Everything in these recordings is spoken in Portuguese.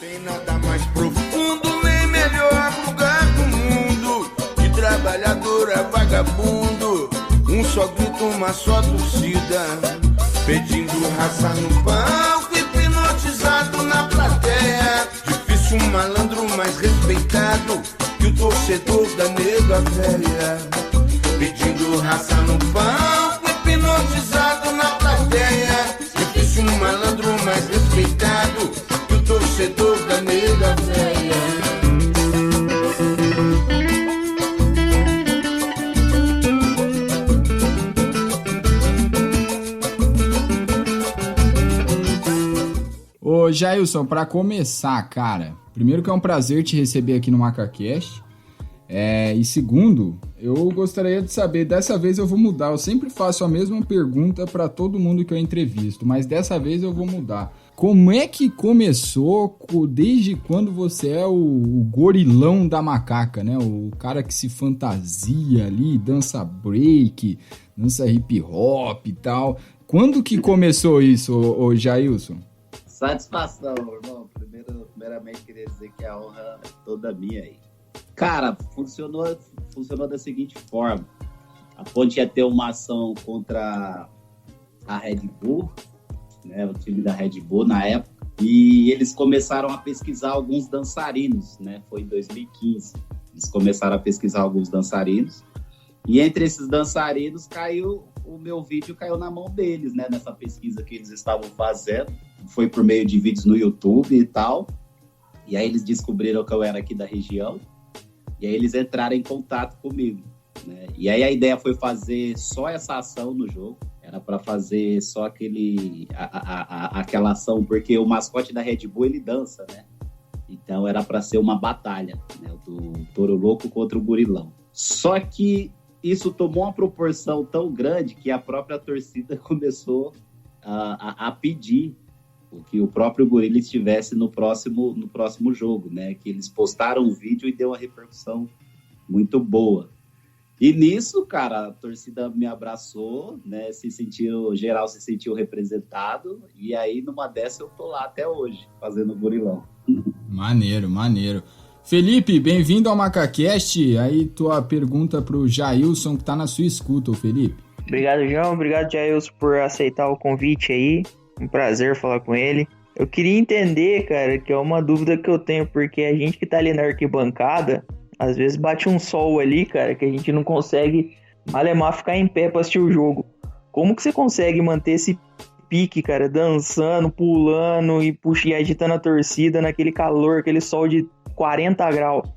Tem nada mais profundo nem melhor lugar do mundo. De trabalhador a vagabundo, um só grito, uma só torcida, pedindo raça no palco, hipnotizado na plateia. Difícil um malandro mais respeitado que o torcedor da nega velha, pedindo raça no palco, hipnotizado na plateia. Difícil um malandro mais respeitado que o torcedor da nega velha. Ô Jailson, pra começar, cara, primeiro que é um prazer te receber aqui no MacaCast. E segundo, eu gostaria de saber, dessa vez eu vou mudar, eu sempre faço a mesma pergunta pra todo mundo que eu entrevisto, mas dessa vez eu vou mudar. Como é que começou, desde quando você é o gorilão da macaca, né? O cara que se fantasia ali, dança break, dança hip hop e tal. Quando que começou isso, ô Jailson? Satisfação, irmão. Primeiramente, queria dizer que a honra é toda minha aí. Cara, funcionou da seguinte forma. A Ponte ia ter uma ação contra a Red Bull, né, o time da Red Bull na época, e eles começaram a pesquisar alguns dançarinos, né? Foi em 2015. Eles começaram a pesquisar alguns dançarinos, e entre esses dançarinos o meu vídeo caiu na mão deles, né? Nessa pesquisa que eles estavam fazendo. Foi por meio de vídeos no YouTube e tal. E aí eles descobriram que eu era aqui da região. E aí eles entraram em contato comigo, né? E aí a ideia foi fazer só essa ação no jogo. Era para fazer só aquela ação, porque o mascote da Red Bull, ele dança, né? Então era para ser uma batalha, né? Do Touro Louco contra o Gorilão. Só que isso tomou uma proporção tão grande que a própria torcida começou a pedir que o próprio Gorila estivesse no próximo jogo, né? Que eles postaram o vídeo e deu uma repercussão muito boa. E nisso, cara, a torcida me abraçou, né? Geral se sentiu representado, e aí numa dessa eu tô lá até hoje, fazendo Gorilão. Maneiro. Felipe, bem-vindo ao MacaCast. Aí tua pergunta pro Jailson, que tá na sua escuta, ô Felipe. Obrigado, João. Obrigado, Jailson, por aceitar o convite aí. Um prazer falar com ele. Eu queria entender, cara, que é uma dúvida que eu tenho, porque a gente que tá ali na arquibancada, às vezes bate um sol ali, cara, que a gente não consegue malemar ficar em pé pra assistir o jogo. Como que você consegue manter esse pique, cara, dançando, pulando e agitando a torcida naquele calor, aquele sol de 40 graus?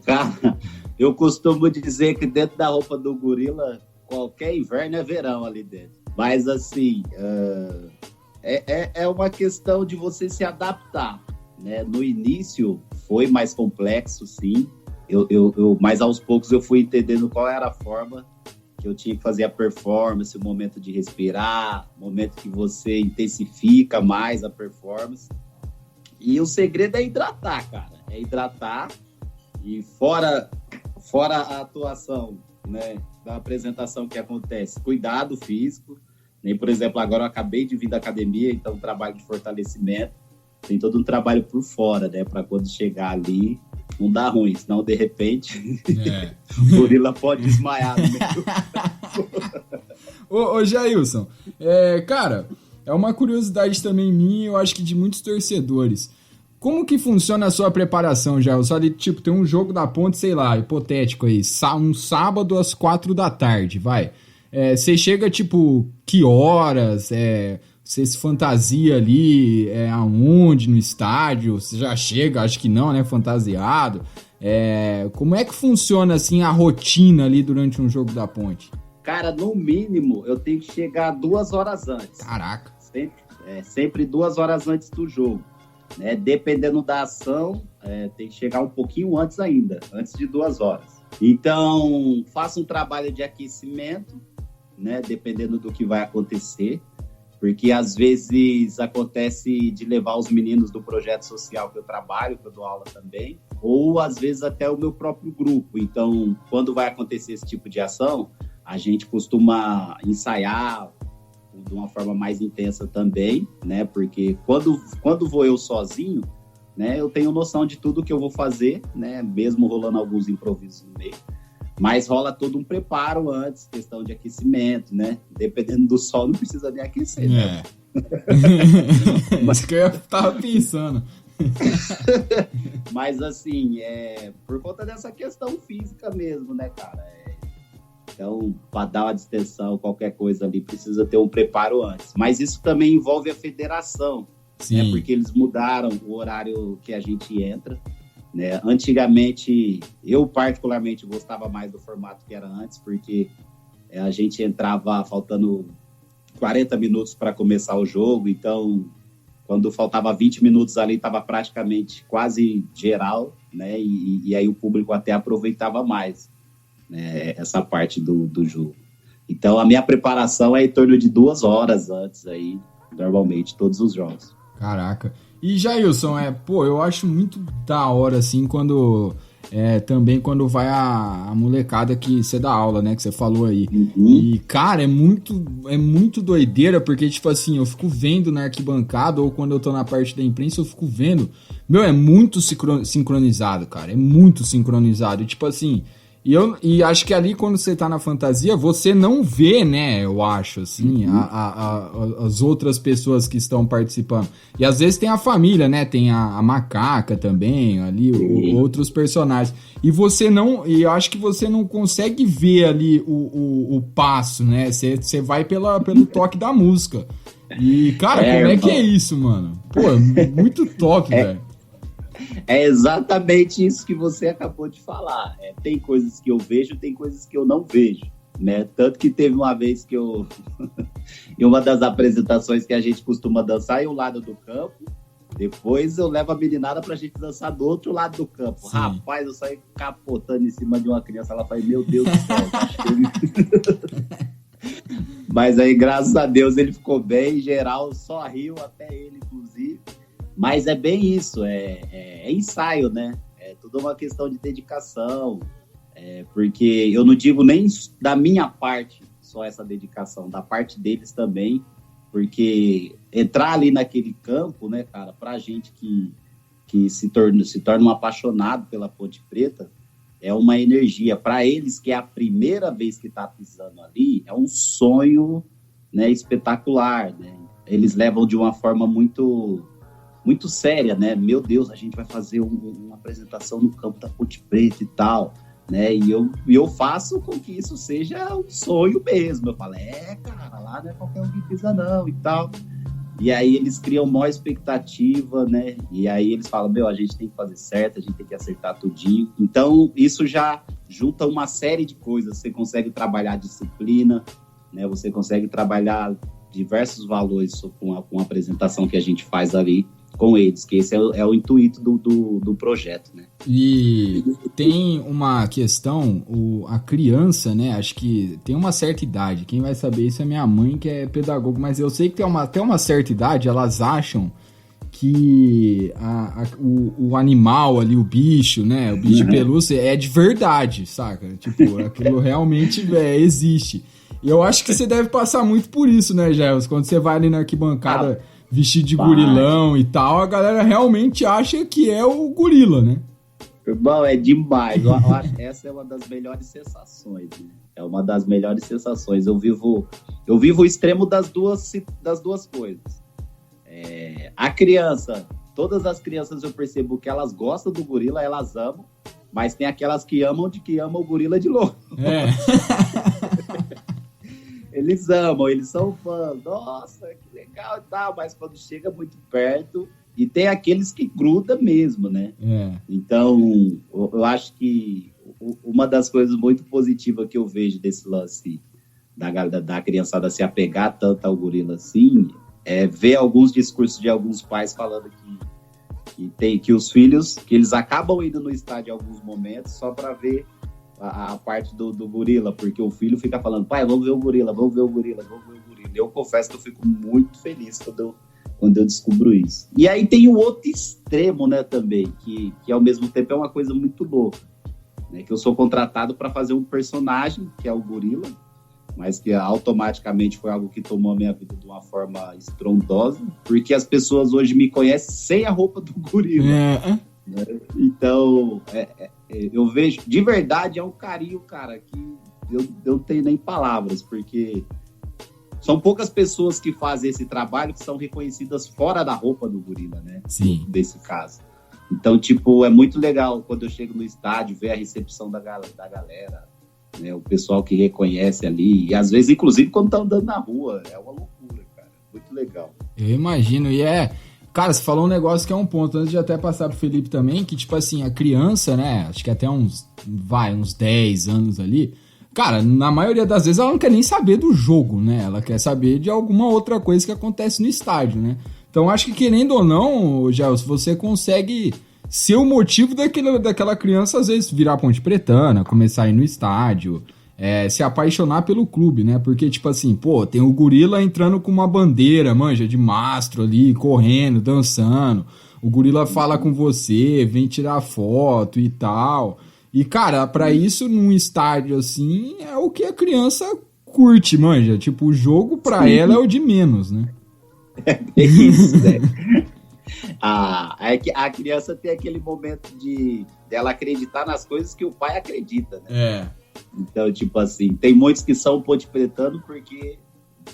Cara, eu costumo dizer que dentro da roupa do gorila, qualquer inverno é verão ali dentro. Mas assim, é uma questão de você se adaptar, né? No início foi mais complexo, sim. Mas aos poucos eu fui entendendo qual era a forma que eu tinha que fazer a performance, o momento de respirar, o momento que você intensifica mais a performance. E o segredo é hidratar, cara. É hidratar. E fora a atuação, né, da apresentação que acontece, cuidado físico. Nem, por exemplo, agora eu acabei de vir da academia, então trabalho de fortalecimento. Tem todo um trabalho por fora, né, para quando chegar ali não dá ruim, senão de repente o gorila pode desmaiar no meio. Ô Jailson, cara, é uma curiosidade também minha, eu acho que de muitos torcedores. Como que funciona a sua preparação, Jailson? Só de, tipo, tem um jogo da Ponte, sei lá, hipotético aí, um sábado às 4 da tarde, vai. Você chega, tipo, que horas? Você se fantasia ali aonde? No estádio? Você já chega, acho que não, né? Fantasiado. Como é que funciona, assim, a rotina ali durante um jogo da Ponte? Cara, no mínimo, eu tenho que chegar 2 horas antes. Caraca. Sempre 2 horas antes do jogo. Né? Dependendo da ação, tem que chegar um pouquinho antes ainda, antes de 2 horas. Então, faço um trabalho de aquecimento, né? Dependendo do que vai acontecer. Porque às vezes acontece de levar os meninos do projeto social que eu trabalho, que eu dou aula também, ou às vezes até o meu próprio grupo. Então, quando vai acontecer esse tipo de ação, a gente costuma ensaiar de uma forma mais intensa também, né? Porque quando vou eu sozinho, né, eu tenho noção de tudo que eu vou fazer, né, mesmo rolando alguns improvisos no meio. Mas rola todo um preparo antes, questão de aquecimento, né? Dependendo do sol, não precisa nem aquecer, né? Isso que eu tava pensando. Mas, assim, por conta dessa questão física mesmo, né, cara? Então, para dar uma distensão, qualquer coisa ali, precisa ter um preparo antes. Mas isso também envolve a federação, né? Porque eles mudaram o horário que a gente entra. Né? Antigamente, eu particularmente gostava mais do formato que era antes, porque a gente entrava faltando 40 minutos para começar o jogo, então quando faltava 20 minutos ali estava praticamente quase geral, né? E aí o público até aproveitava mais, né? Essa parte do jogo. Então a minha preparação é em torno de 2 horas antes aí, normalmente, todos os jogos. Caraca. E Jailson, eu acho muito da hora, assim, também quando vai a molecada que você dá aula, né, que você falou aí. Uhum. E, cara, é muito doideira, porque, tipo assim, eu fico vendo na arquibancada, ou quando eu tô na parte da imprensa, eu fico vendo, é muito sincronizado, cara, é muito sincronizado, e, tipo assim... E acho que ali, quando você tá na fantasia, você não vê, né, eu acho, assim, as outras pessoas que estão participando. E às vezes tem a família, né, tem a macaca também, ali, outros personagens. E eu acho que você não consegue ver ali o passo, né, você vai pelo toque da música. E, cara, como é que é isso, mano? Pô, muito top, velho. É exatamente isso que você acabou de falar. Tem coisas que eu vejo, tem coisas que eu não vejo, né? Tanto que teve uma vez que eu... em uma das apresentações que a gente costuma dançar em um lado do campo, depois eu levo a meninada pra gente dançar do outro lado do campo. Sim. Rapaz, eu saí capotando em cima de uma criança, ela fala, meu Deus do céu. Mas aí, graças a Deus, ele ficou bem, em geral, só riu, até ele, inclusive. Mas é bem isso, é ensaio, né? É tudo uma questão de dedicação, porque eu não digo nem da minha parte só essa dedicação, da parte deles também, porque entrar ali naquele campo, né, cara, pra gente que se torna um apaixonado pela Ponte Preta, é uma energia. Para eles, que é a primeira vez que tá pisando ali, é um sonho, né, espetacular, né? Eles levam de uma forma muito séria, né? Meu Deus, a gente vai fazer uma apresentação no campo da Ponte Preta e tal, né? E eu faço com que isso seja um sonho mesmo. Eu falo, cara, lá não é qualquer um que pisa não e tal. E aí eles criam maior expectativa, né? E aí eles falam, a gente tem que fazer certo, a gente tem que acertar tudinho. Então, isso já junta uma série de coisas. Você consegue trabalhar disciplina, né? Você consegue trabalhar diversos valores com a apresentação que a gente faz ali com eles, que esse é o intuito do projeto, né? E tem uma questão, a criança, né, acho que tem uma certa idade, quem vai saber isso é minha mãe, que é pedagogo, mas eu sei que tem até uma certa idade, elas acham que o animal ali, o bicho, né, o bicho de pelúcia é de verdade, saca? Tipo, aquilo realmente existe. E eu acho que você deve passar muito por isso, né, Gels? Quando você vai ali na arquibancada vestido de gorilão e tal, a galera realmente acha que é o gorila, né? Irmão, é demais. Eu acho que essa é uma das melhores sensações, né? É uma das melhores sensações. Eu vivo o extremo das duas coisas. A criança, todas as crianças eu percebo que elas gostam do gorila, elas amam, mas tem aquelas que amam o gorila de louco. Eles amam, eles são fãs, nossa, que legal e tal, mas quando chega muito perto, e tem aqueles que gruda mesmo, né? Então, eu acho que uma das coisas muito positivas que eu vejo desse lance da criançada se apegar tanto ao gorila assim, é ver alguns discursos de alguns pais falando que os filhos, que eles acabam indo no estádio em alguns momentos só para ver a parte do gorila, porque o filho fica falando, pai, vamos ver o gorila, vamos ver o gorila, vamos ver o gorila. Eu confesso que eu fico muito feliz quando eu descubro isso. E aí tem o outro extremo, né, também, que ao mesmo tempo é uma coisa muito louca, né, que eu sou contratado para fazer um personagem, que é o gorila, mas que automaticamente foi algo que tomou a minha vida de uma forma estrondosa, porque as pessoas hoje me conhecem sem a roupa do gorila. Né? Então, eu vejo, de verdade, é um carinho, cara, que eu não tenho nem palavras, porque são poucas pessoas que fazem esse trabalho que são reconhecidas fora da roupa do gorila, né? Sim. Desse caso. Então, tipo, é muito legal quando eu chego no estádio, ver a recepção da galera, né? O pessoal que reconhece ali, e às vezes, inclusive, quando tá andando na rua, é uma loucura, cara. Muito legal. Eu imagino, e cara, você falou um negócio que é um ponto, antes de até passar pro Felipe também, que tipo assim, a criança, né, acho que até uns 10 anos ali, cara, na maioria das vezes ela não quer nem saber do jogo, né, ela quer saber de alguma outra coisa que acontece no estádio, né. Então acho que querendo ou não, Gels, você consegue ser o motivo daquela criança às vezes virar ponte pretana, começar a ir no estádio, se apaixonar pelo clube, né? Porque, tipo assim, pô, tem o gorila entrando com uma bandeira, manja, de mastro ali, correndo, dançando. O gorila fala com você, vem tirar foto e tal. E, cara, pra isso, num estádio assim, é o que a criança curte, manja. Tipo, o jogo pra ela é o de menos, né? É isso, né? É que a criança tem aquele momento dela acreditar nas coisas que o pai acredita, né? Então, tipo assim, tem muitos que são ponte pretano porque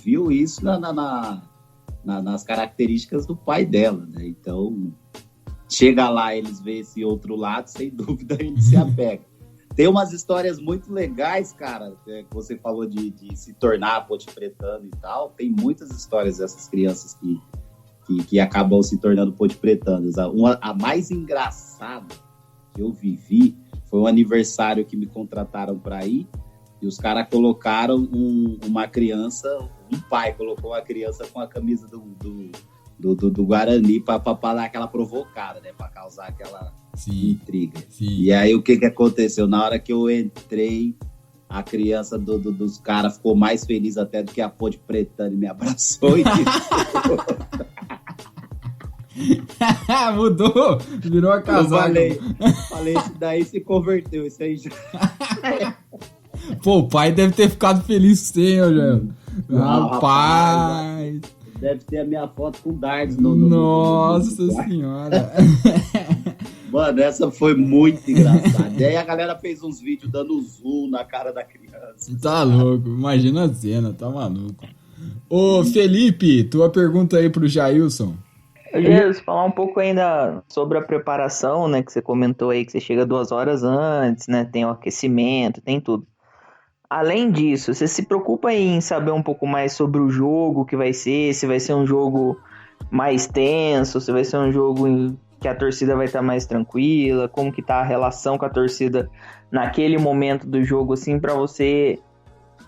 viu isso nas características do pai dela, né? Então, chega lá, eles veem esse outro lado, sem dúvida, eles se apegam. Tem umas histórias muito legais, cara, que você falou de se tornar ponte pretano e tal. Tem muitas histórias dessas crianças que acabam se tornando ponte pretanas. A mais engraçada que eu vivi foi um aniversário que me contrataram para ir e os caras colocaram uma criança, um pai colocou a criança com a camisa do Guarani para dar aquela provocada, né? Para causar aquela intriga. Sim. E aí o que aconteceu? Na hora que eu entrei, a criança dos caras ficou mais feliz até do que a ponte pretana e me abraçou e Mudou, virou a casaca. Eu falei, isso daí se converteu, isso aí já... Pô, o pai deve ter ficado feliz com você, Rogério. Rapaz. Deve ter a minha foto com dardos Nossa senhora. Mano, essa foi muito engraçada. E aí a galera fez uns vídeos dando zoom na cara da criança. Tá louco, imagina a cena, tá maluco. Ô, Felipe, tua pergunta aí pro Jailson. Eu ia falar um pouco ainda sobre a preparação, né, que você comentou aí, que você chega 2 horas antes, né, tem o aquecimento, tem tudo. Além disso, você se preocupa em saber um pouco mais sobre o jogo que vai ser, se vai ser um jogo mais tenso, se vai ser um jogo em que a torcida vai estar mais tranquila, como que tá a relação com a torcida naquele momento do jogo, assim, pra você,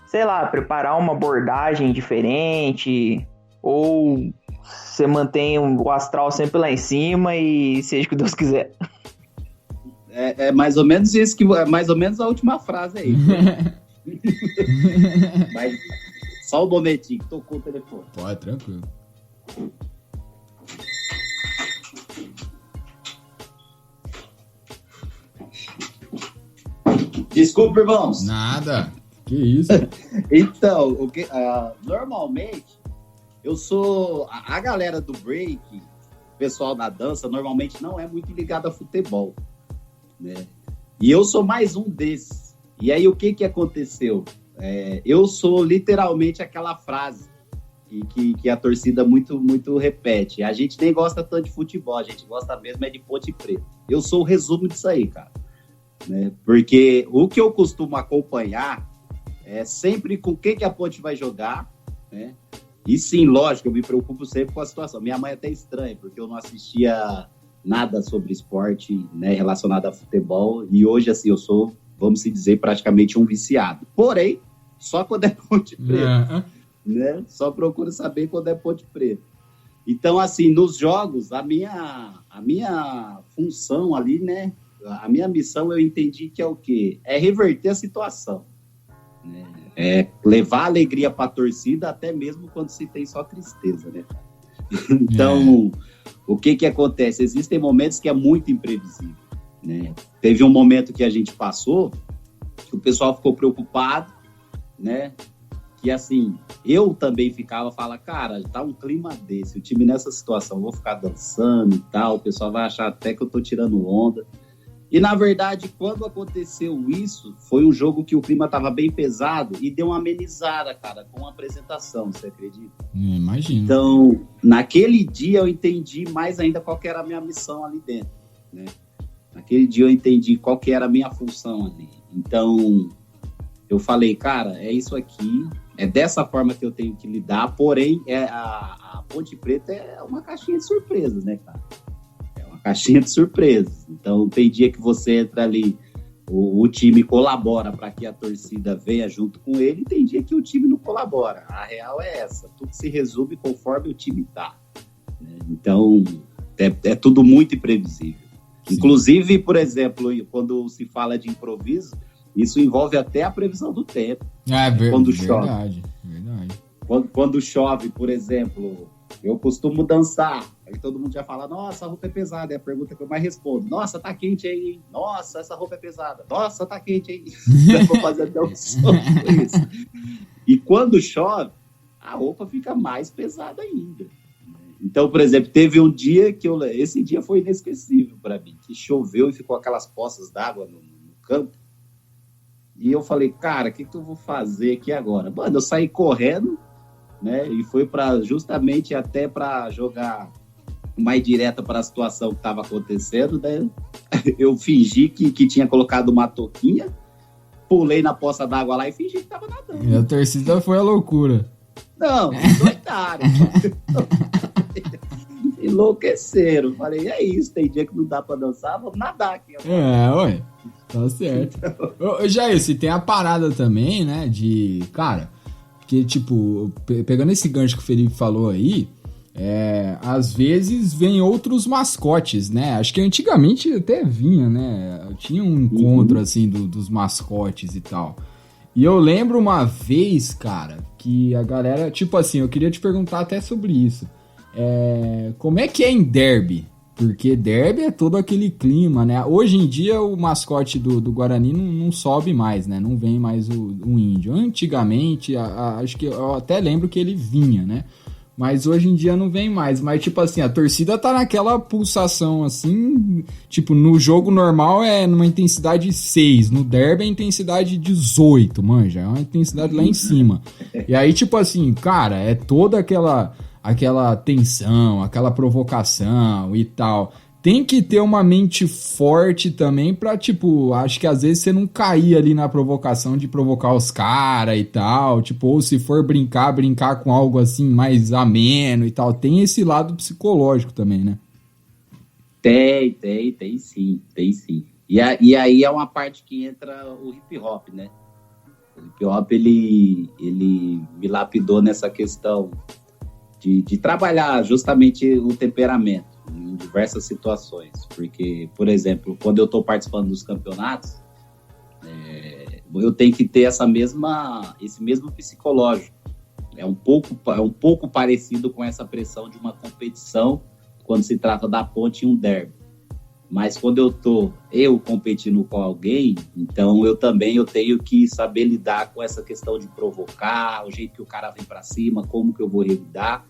sei lá, preparar uma abordagem diferente, ou você mantém o astral sempre lá em cima e seja o que Deus quiser. É mais ou menos isso, é mais ou menos a última frase aí. Mas só um momentinho que tocou o telefone. Pode, tranquilo. Desculpa, irmãos. Nada. Que isso? Então, normalmente eu sou... A galera do break, o pessoal da dança, normalmente não é muito ligado a futebol, né? E eu sou mais um desses. E aí, o que aconteceu? Eu sou literalmente aquela frase que a torcida muito repete. A gente nem gosta tanto de futebol, a gente gosta mesmo é de Ponte Preta. Eu sou o resumo disso aí, cara. Né? Porque o que eu costumo acompanhar é sempre com quem que a Ponte vai jogar, né? E sim, lógico, eu me preocupo sempre com a situação. Minha mãe é até estranha, porque eu não assistia nada sobre esporte, né, relacionado a futebol. E hoje, assim, eu sou, vamos se dizer, praticamente um viciado. Porém, só quando é Ponte Preta. Né? Só procuro saber quando é Ponte Preta. Então, assim, nos jogos, a minha função ali, né? A minha missão, eu entendi que é o quê? É reverter a situação. Né? É levar alegria para a torcida, até mesmo quando se tem só tristeza, né? Então, o que acontece? Existem momentos que é muito imprevisível, né? Teve um momento que a gente passou, que o pessoal ficou preocupado, né? que assim, eu também fala, cara, tá um clima desse, o time nessa situação, eu vou ficar dançando e tal, o pessoal vai achar até que eu tô tirando onda. E, na verdade, quando aconteceu isso, foi um jogo que o clima tava bem pesado e deu uma amenizada, cara, com a apresentação, você acredita? Imagino. Então, naquele dia eu entendi mais ainda qual que era a minha missão ali dentro, né? Naquele dia eu entendi qual que era a minha função ali. Então, eu falei, cara, é isso aqui, é dessa forma que eu tenho que lidar, porém, a Ponte Preta é uma caixinha de surpresas, né, cara? Caixinha de surpresas. Então, tem dia que você entra ali, o time colabora para que a torcida venha junto com ele, e tem dia que o time não colabora. A real é essa. Tudo se resume conforme o time tá. Né? Então, é tudo muito imprevisível. Sim. Inclusive, por exemplo, quando se fala de improviso, isso envolve até a previsão do tempo. Quando chove. Verdade. Quando chove, por exemplo, eu costumo dançar. Aí todo mundo já fala, nossa, a roupa é pesada. É a pergunta que eu mais respondo. Nossa, tá quente aí, hein? Nossa, essa roupa é pesada. Nossa, tá quente aí. Eu vou fazer até um som com isso. E quando chove, a roupa fica mais pesada ainda. Então, por exemplo, teve um dia que esse dia foi inesquecível para mim, que choveu e ficou aquelas poças d'água no campo. E eu falei, cara, o que eu vou fazer aqui agora? Mano, eu saí correndo, né? E foi justamente até para jogar mais direta para a situação que estava acontecendo, né? Eu fingi que tinha colocado uma touquinha, pulei na poça d'água lá e fingi que estava nadando. E a torcida foi a loucura. Não, doidaram. Enlouqueceram. Falei, é isso, tem dia que não dá para dançar, vamos nadar aqui. Ué, tá certo. Ô, Jair, se tem a parada também, né, de, cara, que tipo, pegando esse gancho que o Felipe falou aí, às vezes vem outros mascotes, né? Acho que antigamente até vinha, né? Tinha um encontro, assim, dos mascotes e tal. E eu lembro uma vez, cara, que a galera... Tipo assim, eu queria te perguntar até sobre isso. Como é que é em derby? Porque derby é todo aquele clima, né? Hoje em dia o mascote do Guarani não sobe mais, né? Não vem mais o índio. Antigamente, acho que eu até lembro que ele vinha, né? Mas hoje em dia não vem mais. Mas, tipo assim, a torcida tá naquela pulsação, assim... Tipo, no jogo normal é numa intensidade 6. No derby é intensidade 18, manja. É uma intensidade lá em cima. E aí, tipo assim, cara, é toda aquela tensão, aquela provocação e tal. Tem que ter uma mente forte também pra, tipo, acho que às vezes você não cair ali na provocação de provocar os caras e tal, tipo, ou se for brincar com algo assim mais ameno e tal. Tem esse lado psicológico também, né? Tem sim. E aí é uma parte que entra o hip hop, né? O hip hop, ele me lapidou nessa questão de trabalhar justamente o temperamento em diversas situações, porque, por exemplo, quando eu estou participando dos campeonatos, eu tenho que ter esse mesmo psicológico. É um pouco parecido com essa pressão de uma competição quando se trata da Ponte em um derby. Mas quando eu competindo com alguém, então eu tenho que saber lidar com essa questão de provocar, o jeito que o cara vem para cima, como que eu vou revidar.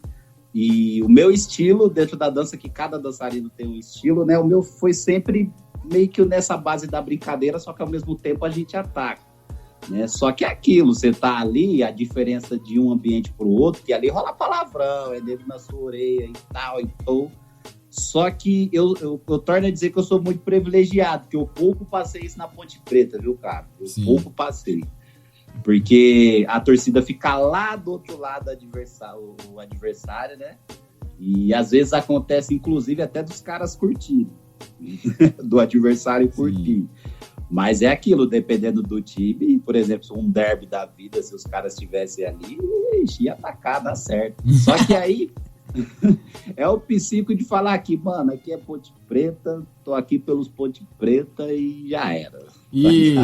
E o meu estilo dentro da dança, que cada dançarino tem um estilo, né? O meu foi sempre meio que nessa base da brincadeira, só que ao mesmo tempo a gente ataca, né? Só que é aquilo, você tá ali, a diferença de um ambiente pro outro, que ali rola palavrão, é dedo na sua orelha e tal, e pô. Só que eu torno a dizer que eu sou muito privilegiado, que eu pouco passei isso na Ponte Preta, viu, cara? Pouco passei. Porque a torcida fica lá do outro lado do adversário, né? E às vezes acontece, inclusive, até dos caras curtirem, do adversário curtir. Mas é aquilo, dependendo do time, por exemplo, um derby da vida, se os caras estivessem ali, ia atacar, dá certo. Só que aí é o psico de falar aqui, mano, aqui é Ponte Preta, tô aqui pelos Ponte Preta e já era. E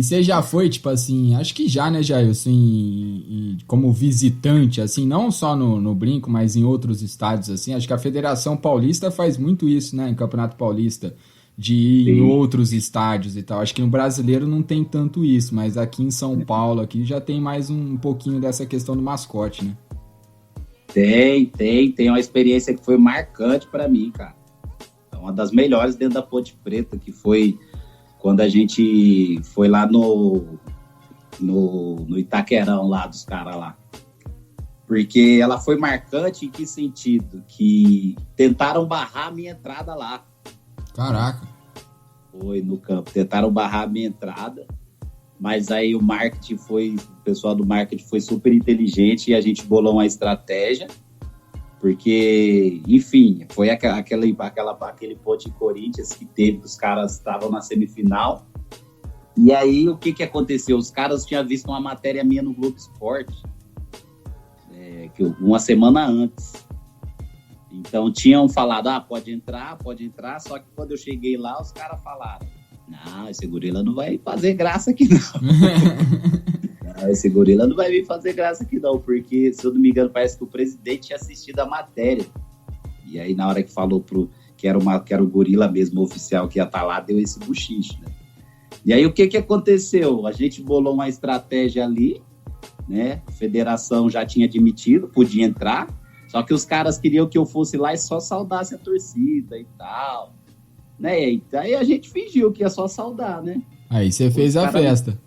você já foi, tipo assim, acho que já, né, Jair, assim, como visitante, assim, não só no Brinco, mas em outros estádios, assim, acho que a Federação Paulista faz muito isso, né, em Campeonato Paulista, de ir em Sim. outros estádios e tal. Acho que no brasileiro não tem tanto isso, mas aqui em São Paulo aqui já tem mais um pouquinho dessa questão do mascote, né? Tem uma experiência que foi marcante para mim, cara. É uma das melhores dentro da Ponte Preta, que foi quando a gente foi lá no Itaquerão, lá dos caras lá. Porque ela foi marcante em que sentido? Que tentaram barrar a minha entrada lá. Caraca. Foi no campo, tentaram barrar a minha entrada, mas aí o pessoal do marketing foi super inteligente e a gente bolou uma estratégia, porque, enfim, foi aquele Ponte Corinthians que teve, os caras estavam na semifinal, e aí o que aconteceu? Os caras tinham visto uma matéria minha no Globo Esporte, uma semana antes. Então tinham falado, pode entrar, só que quando eu cheguei lá, os caras falaram, não, esse gorila não vai fazer graça aqui não. Esse gorila não vai vir fazer graça aqui não, porque, se eu não me engano, parece que o presidente tinha assistido a matéria. E aí, na hora que falou que era o gorila mesmo, oficial, que ia estar lá, deu esse buchiche, né? E aí, o que aconteceu? A gente bolou uma estratégia ali, né? A federação já tinha admitido, podia entrar, só que os caras queriam que eu fosse lá e só saudasse a torcida e tal, né? E aí a gente fingiu que ia só saudar, né? Aí você fez a festa.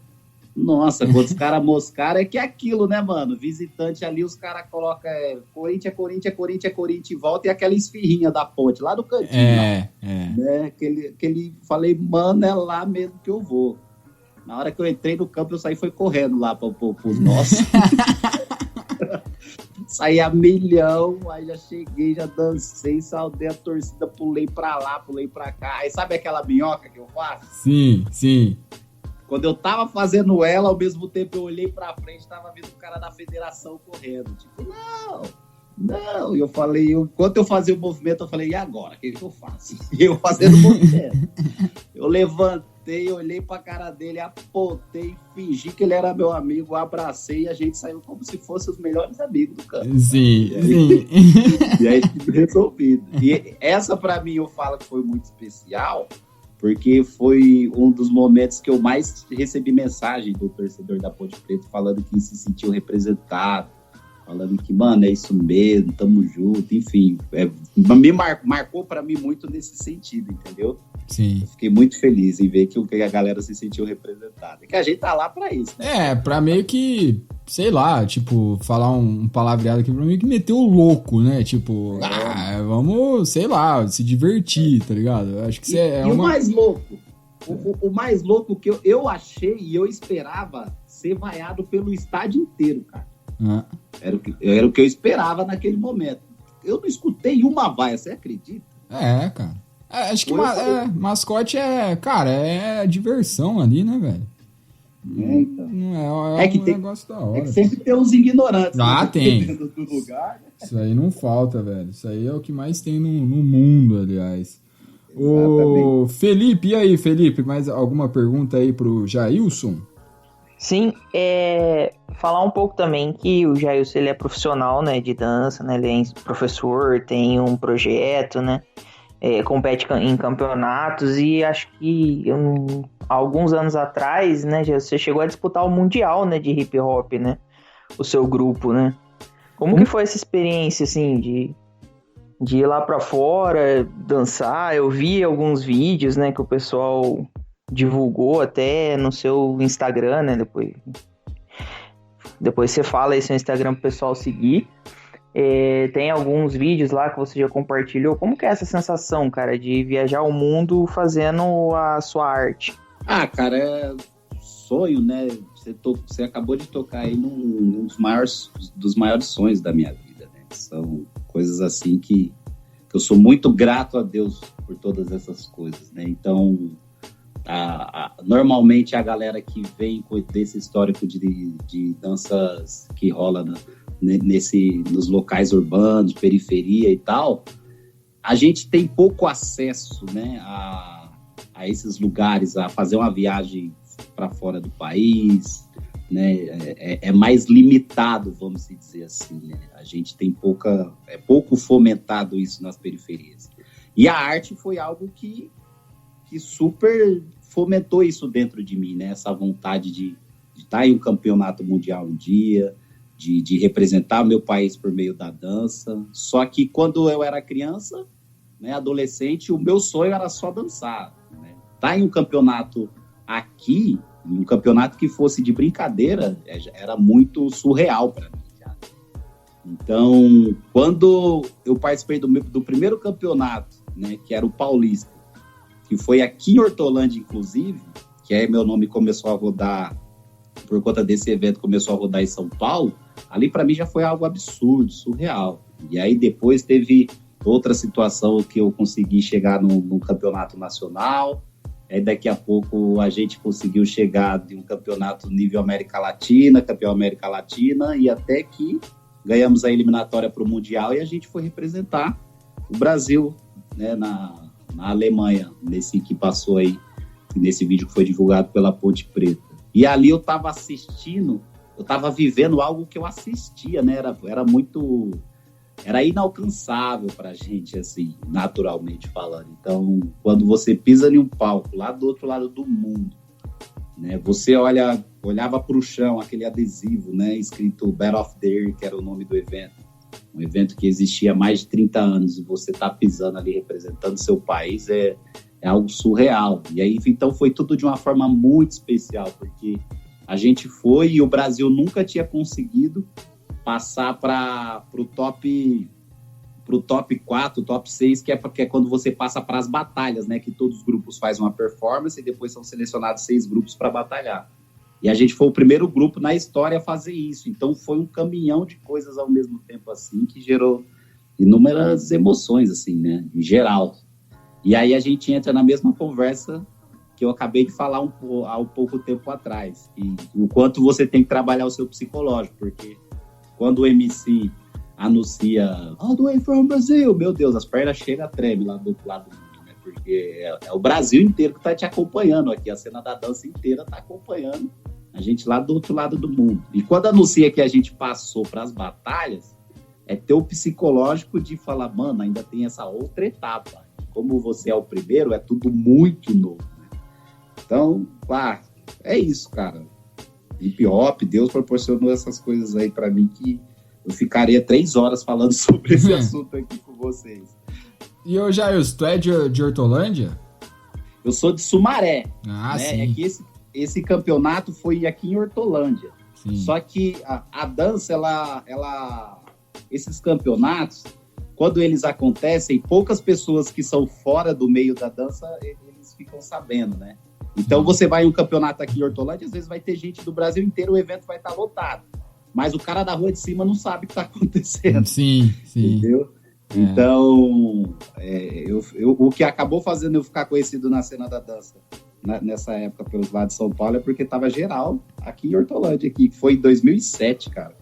Nossa, quando os caras moscaram, é que é aquilo, né, mano? Visitante ali, os caras colocam Corinthians, e volta, e aquela esfirrinha da ponte, lá do cantinho. Né? Falei, mano, é lá mesmo que eu vou. Na hora que eu entrei no campo, eu saí foi correndo lá pros nossos. Saí a milhão, aí já cheguei, já dancei, saudei a torcida, pulei pra lá, pulei pra cá. Aí sabe aquela minhoca que eu faço? Sim. Quando eu tava fazendo ela, ao mesmo tempo eu olhei pra frente, tava vendo o cara da federação correndo. Tipo, não. E eu falei, enquanto eu fazia o movimento, eu falei, e agora? O que eu faço? E eu fazendo o movimento. Eu levantei, olhei pra cara dele, apontei, fingi que ele era meu amigo, abracei e a gente saiu como se fossem os melhores amigos do campo. Sim. E aí, resolvido. E essa, pra mim, eu falo que foi muito especial, porque foi um dos momentos que eu mais recebi mensagem do torcedor da Ponte Preta falando que se sentiu representado, falando que, mano, é isso mesmo, tamo junto, enfim. Me marcou pra mim muito nesse sentido, entendeu? Sim. Eu fiquei muito feliz em ver que a galera se sentiu representada. E que a gente tá lá pra isso, né? Pra meio que, sei lá, tipo, falar um palavreado aqui, pra meio que meter o louco, né? Tipo, vamos, sei lá, se divertir, tá ligado? Eu acho que isso é o mais louco, o mais louco que eu achei e eu esperava ser vaiado pelo estádio inteiro, cara. Era o que eu esperava naquele momento. Eu não escutei uma vaia, você acredita? Cara. Acho que mascote é diversão ali, né, velho? Então. Não é que um tem, negócio da hora. É que sempre tem uns ignorantes. Tem. Do lugar, né? Isso aí não falta, velho. Isso aí é o que mais tem no mundo, aliás. O Felipe, e aí, Felipe? Mais alguma pergunta aí pro Jailson? Sim, falar um pouco também que o Jailson, ele é profissional, né, de dança, né, ele é professor, tem um projeto, né, compete em campeonatos e acho que alguns anos atrás, né, você chegou a disputar o Mundial, né, de hip hop, né, o seu grupo, né. Como que foi essa experiência, assim, de ir lá pra fora, dançar? Eu vi alguns vídeos, né, que o pessoal divulgou até no seu Instagram, né? Depois você fala aí seu Instagram pro pessoal seguir. Tem alguns vídeos lá que você já compartilhou. Como que é essa sensação, cara, de viajar o mundo fazendo a sua arte? Cara, é sonho, né? Você acabou de tocar aí num dos maiores sonhos da minha vida, né? São coisas assim que eu sou muito grato a Deus por todas essas coisas, né? Então, normalmente a galera que vem com esse histórico de danças que rola nos locais urbanos, periferia e tal, a gente tem pouco acesso, né, a esses lugares, a fazer uma viagem para fora do país, né, é mais limitado, vamos dizer assim, né? A gente tem pouco fomentado isso nas periferias. E a arte foi algo que que super fomentou isso dentro de mim, né? Essa vontade de estar em um campeonato mundial um dia, de representar meu país por meio da dança. Só que quando eu era criança, né, adolescente, o meu sonho era só dançar, né? Estar em um campeonato aqui, um campeonato que fosse de brincadeira, era muito surreal para mim. Então, quando eu participei do primeiro campeonato, né, que era o Paulista, que foi aqui em Hortolândia, inclusive, que aí meu nome começou a rodar, por conta desse evento, começou a rodar em São Paulo, ali para mim já foi algo absurdo, surreal. E aí depois teve outra situação que eu consegui chegar no campeonato nacional, aí daqui a pouco a gente conseguiu chegar de um campeonato nível América Latina, campeão América Latina, e até que ganhamos a eliminatória para o Mundial e a gente foi representar o Brasil, né, na Alemanha, nesse que passou aí, nesse vídeo que foi divulgado pela Ponte Preta. E ali eu estava assistindo, eu estava vivendo algo que eu assistia, né? Era inalcançável para a gente, assim, naturalmente falando. Então, quando você pisa em um palco lá do outro lado do mundo, né, você olhava para o chão, aquele adesivo, né, escrito Battle of the Year, que era o nome do evento. Um evento que existia há mais de 30 anos, e você tá pisando ali representando seu país, é algo surreal. E aí, então, foi tudo de uma forma muito especial, porque a gente foi e o Brasil nunca tinha conseguido passar para o top 4, top 6, que é quando você passa para as batalhas, né? Que todos os grupos fazem uma performance e depois são selecionados 6 grupos para batalhar. E a gente foi o primeiro grupo na história a fazer isso. Então foi um caminhão de coisas ao mesmo tempo, assim, que gerou inúmeras emoções, assim, né? Em geral. E aí a gente entra na mesma conversa que eu acabei de falar há um pouco tempo atrás. E o quanto você tem que trabalhar o seu psicológico, porque quando o MC anuncia all the way from Brazil, meu Deus, as pernas chegam a tremer lá do outro lado do mundo, né? Porque é o Brasil inteiro que está te acompanhando aqui, a cena da dança inteira está acompanhando a gente lá do outro lado do mundo. E quando anuncia que a gente passou para as batalhas, é ter o psicológico de falar, mano, ainda tem essa outra etapa. Como você é o primeiro, é tudo muito novo, né? Então, é isso, cara. Hip hop, Deus proporcionou essas coisas aí para mim que eu ficaria 3 horas falando sobre esse assunto aqui com vocês. E ô Jair, tu é de Hortolândia? Eu sou de Sumaré. Ah, né? sim. É que esse campeonato foi aqui em Hortolândia. Sim. Só que a dança, esses campeonatos, quando eles acontecem, poucas pessoas que são fora do meio da dança, eles ficam sabendo, né? Então você vai em um campeonato aqui em Hortolândia, às vezes vai ter gente do Brasil inteiro, o evento vai estar lotado. Mas o cara da rua de cima não sabe o que está acontecendo. Sim, sim. Entendeu? É. Então, o que acabou fazendo eu ficar conhecido na cena da dança nessa época pelos lados de São Paulo é porque tava geral aqui em Hortolândia, que foi em 2007, cara.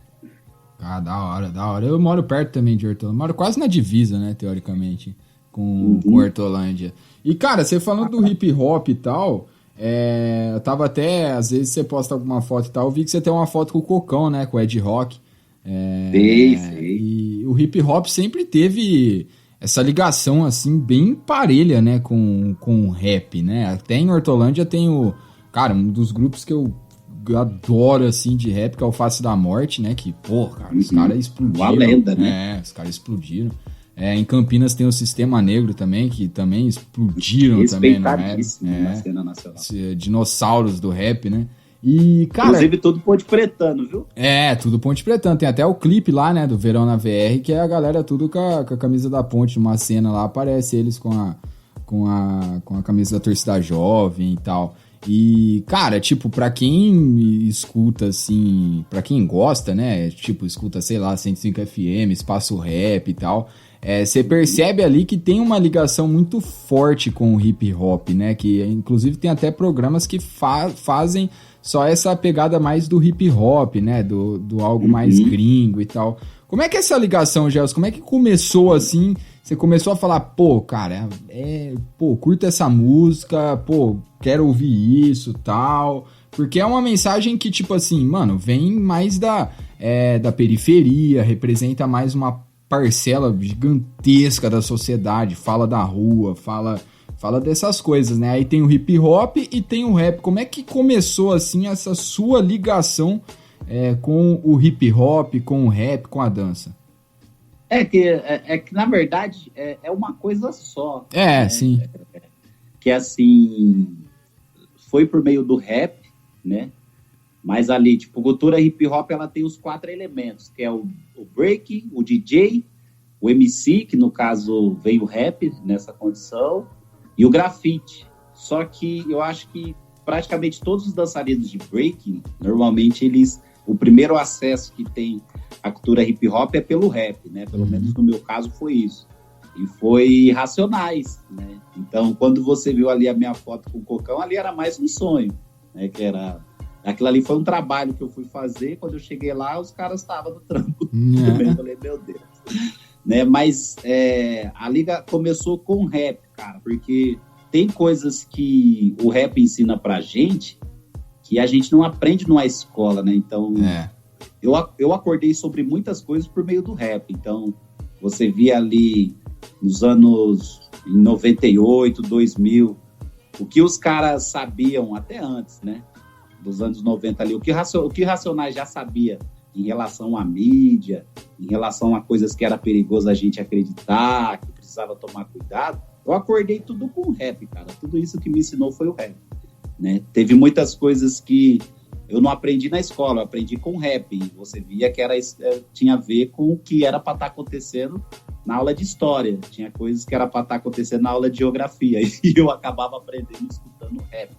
Ah, da hora. Eu moro perto também de Hortolândia. Moro quase na divisa, né, teoricamente, com Hortolândia. E, cara, você falando do hip hop e tal, eu tava até, às vezes você posta alguma foto e tal, eu vi que você tem uma foto com o Cocão, né, com o Ed Rock. Sei. E o hip hop sempre teve essa ligação, assim, bem parelha, né, com o rap, né? Até em Hortolândia tem um dos grupos que eu adoro, assim, de rap, que é o Face da Morte, né? Que, cara, os caras explodiram. Uma lenda, né? Os caras explodiram. Em Campinas tem o Sistema Negro também, que também explodiram também, não é? Na cena nacional. Dinossauros do rap, né? E, cara... Inclusive, tudo Ponte Pretano, viu? Tudo Ponte Pretano. Tem até o clipe lá, né, do Verão na VR, que é a galera tudo com a camisa da Ponte. Numa cena lá, aparece eles com a camisa da torcida jovem e tal. E, cara, tipo, pra quem escuta, assim, pra quem gosta, né, tipo, escuta, sei lá, 105 FM, Espaço Rap e tal, você percebe ali que tem uma ligação muito forte com o hip hop, né, que inclusive tem até programas que fazem só essa pegada mais do hip hop, né, do algo mais gringo e tal. Como é que é essa ligação, Gelson? Como é que começou assim? Você começou a falar, cara, curto essa música, quero ouvir isso, tal. Porque é uma mensagem que, tipo assim, mano, vem mais da periferia, representa mais uma parcela gigantesca da sociedade, fala da rua, fala Fala dessas coisas, né? Aí tem o hip hop e tem o rap. Como é que começou, assim, essa sua ligação com o hip hop, com o rap, com a dança? É que na verdade, é uma coisa só. Né? Sim. Que, assim, foi por meio do rap, né? Mas ali, tipo, cultura hip hop, ela tem os 4 elementos, que é o break, o DJ, o MC, que no caso vem o rap nessa condição, e o grafite. Só que eu acho que praticamente todos os dançarinos de breaking, normalmente o primeiro acesso que tem à cultura hip hop é pelo rap, né? Pelo menos no meu caso foi isso. E foi Racionais, né? Então, quando você viu ali a minha foto com o Cocão, ali era mais um sonho, né? Que era... Aquilo ali foi um trabalho que eu fui fazer. Quando eu cheguei lá, os caras estavam no trampo. Eu falei, meu Deus. Né? Mas a liga começou com rap, cara, porque tem coisas que o rap ensina pra gente que a gente não aprende numa escola, né? Então, eu acordei sobre muitas coisas por meio do rap. Então, você via ali nos anos 98, 2000, o que os caras sabiam até antes, né? Dos anos 90 ali, o que Racionais já sabia em relação à mídia, em relação a coisas que era perigoso a gente acreditar, que precisava tomar cuidado, eu acordei tudo com o rap, cara. Tudo isso que me ensinou foi o rap, né? Teve muitas coisas que eu não aprendi na escola, eu aprendi com rap. E você via que tinha a ver com o que era para estar acontecendo na aula de história. Tinha coisas que era para estar acontecendo na aula de geografia. E eu acabava aprendendo escutando rap.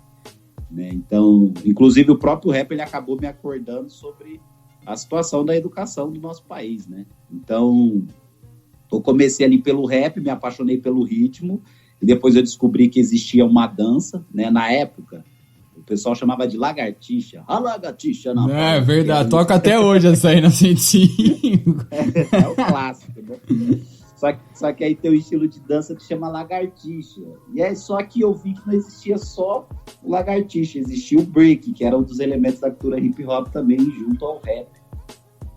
Né? Então, inclusive o próprio rap ele acabou me acordando sobre a situação da educação do nosso país, né? Então, eu comecei ali pelo rap, me apaixonei pelo ritmo, e depois eu descobri que existia uma dança, né? Na época, o pessoal chamava de lagartixa. A lagartixa na palma. É verdade, toca até hoje essa aí na 105. É o clássico, né? Só que aí tem um estilo de dança que chama lagartixa. E só que eu vi que não existia só o lagartixa, existia o break, que era um dos elementos da cultura hip hop também, junto ao rap.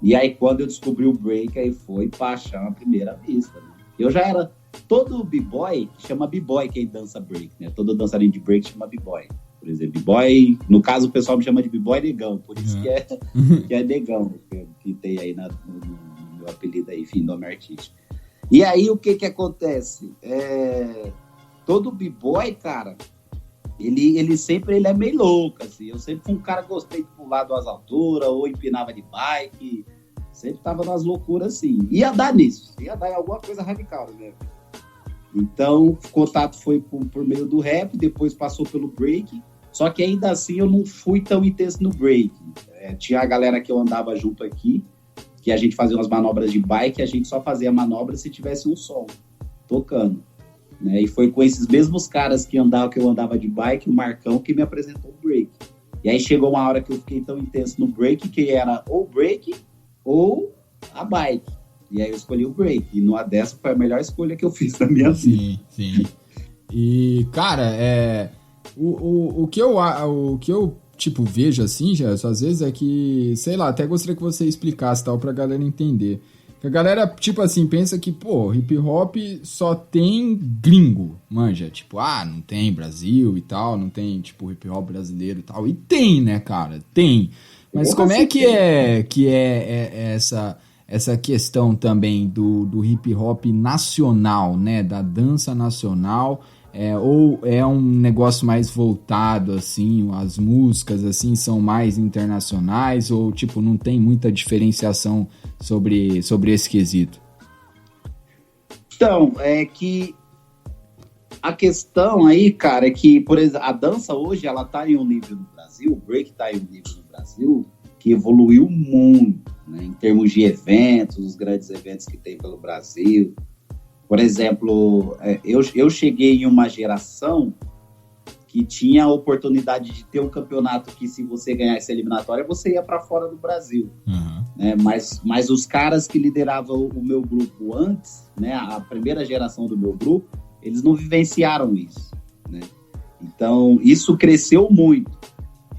E aí quando eu descobri o break, aí foi paixão à primeira vista. Né? Eu já era... Todo b-boy chama b-boy quem dança break, né? Todo dançarino de break chama b-boy. Por exemplo, b-boy... No caso, o pessoal me chama de b-boy negão, por isso que é negão, que tem aí no meu apelido aí, enfim, nome artístico. E aí, o que acontece? Todo b-boy, cara, ele sempre é meio louco, assim. Eu sempre fui um cara que gostei de pular das alturas, ou empinava de bike, sempre tava nas loucuras, assim. Ia dar nisso, ia dar em alguma coisa radical, né? Então, o contato foi por meio do rap, depois passou pelo break, só que ainda assim eu não fui tão intenso no break. Tinha a galera que eu andava junto aqui, que a gente fazia umas manobras de bike, a gente só fazia manobra se tivesse um som tocando, né? E foi com esses mesmos caras que eu andava de bike, o Marcão, que me apresentou o break. E aí chegou uma hora que eu fiquei tão intenso no break, que era ou break ou a bike. E aí eu escolhi o break. E numa dessa foi a melhor escolha que eu fiz na minha vida. Sim. E, cara, o que eu tipo, vejo assim, já às vezes é que, sei lá, até gostaria que você explicasse, tal, pra galera entender. Que a galera, tipo assim, pensa que, pô, hip hop só tem gringo, manja, tipo, não tem Brasil e tal, não tem, tipo, hip hop brasileiro e tal. E tem, né, cara? Tem. Mas como é que é essa questão também do hip hop nacional, né, da dança nacional? Ou é um negócio mais voltado, assim, as músicas, assim, são mais internacionais, ou, tipo, não tem muita diferenciação sobre esse quesito? Então, é que a questão aí, cara, é que, por exemplo, a dança hoje, ela tá em um nível no Brasil, o break tá em um nível no Brasil, que evoluiu muito, né, em termos de eventos, os grandes eventos que tem pelo Brasil. Por exemplo, eu cheguei em uma geração que tinha a oportunidade de ter um campeonato que, se você ganhasse a eliminatória, você ia para fora do Brasil. Uhum. Né? Mas os caras que lideravam o meu grupo antes, né, a primeira geração do meu grupo, eles não vivenciaram isso. Né? Então, isso cresceu muito.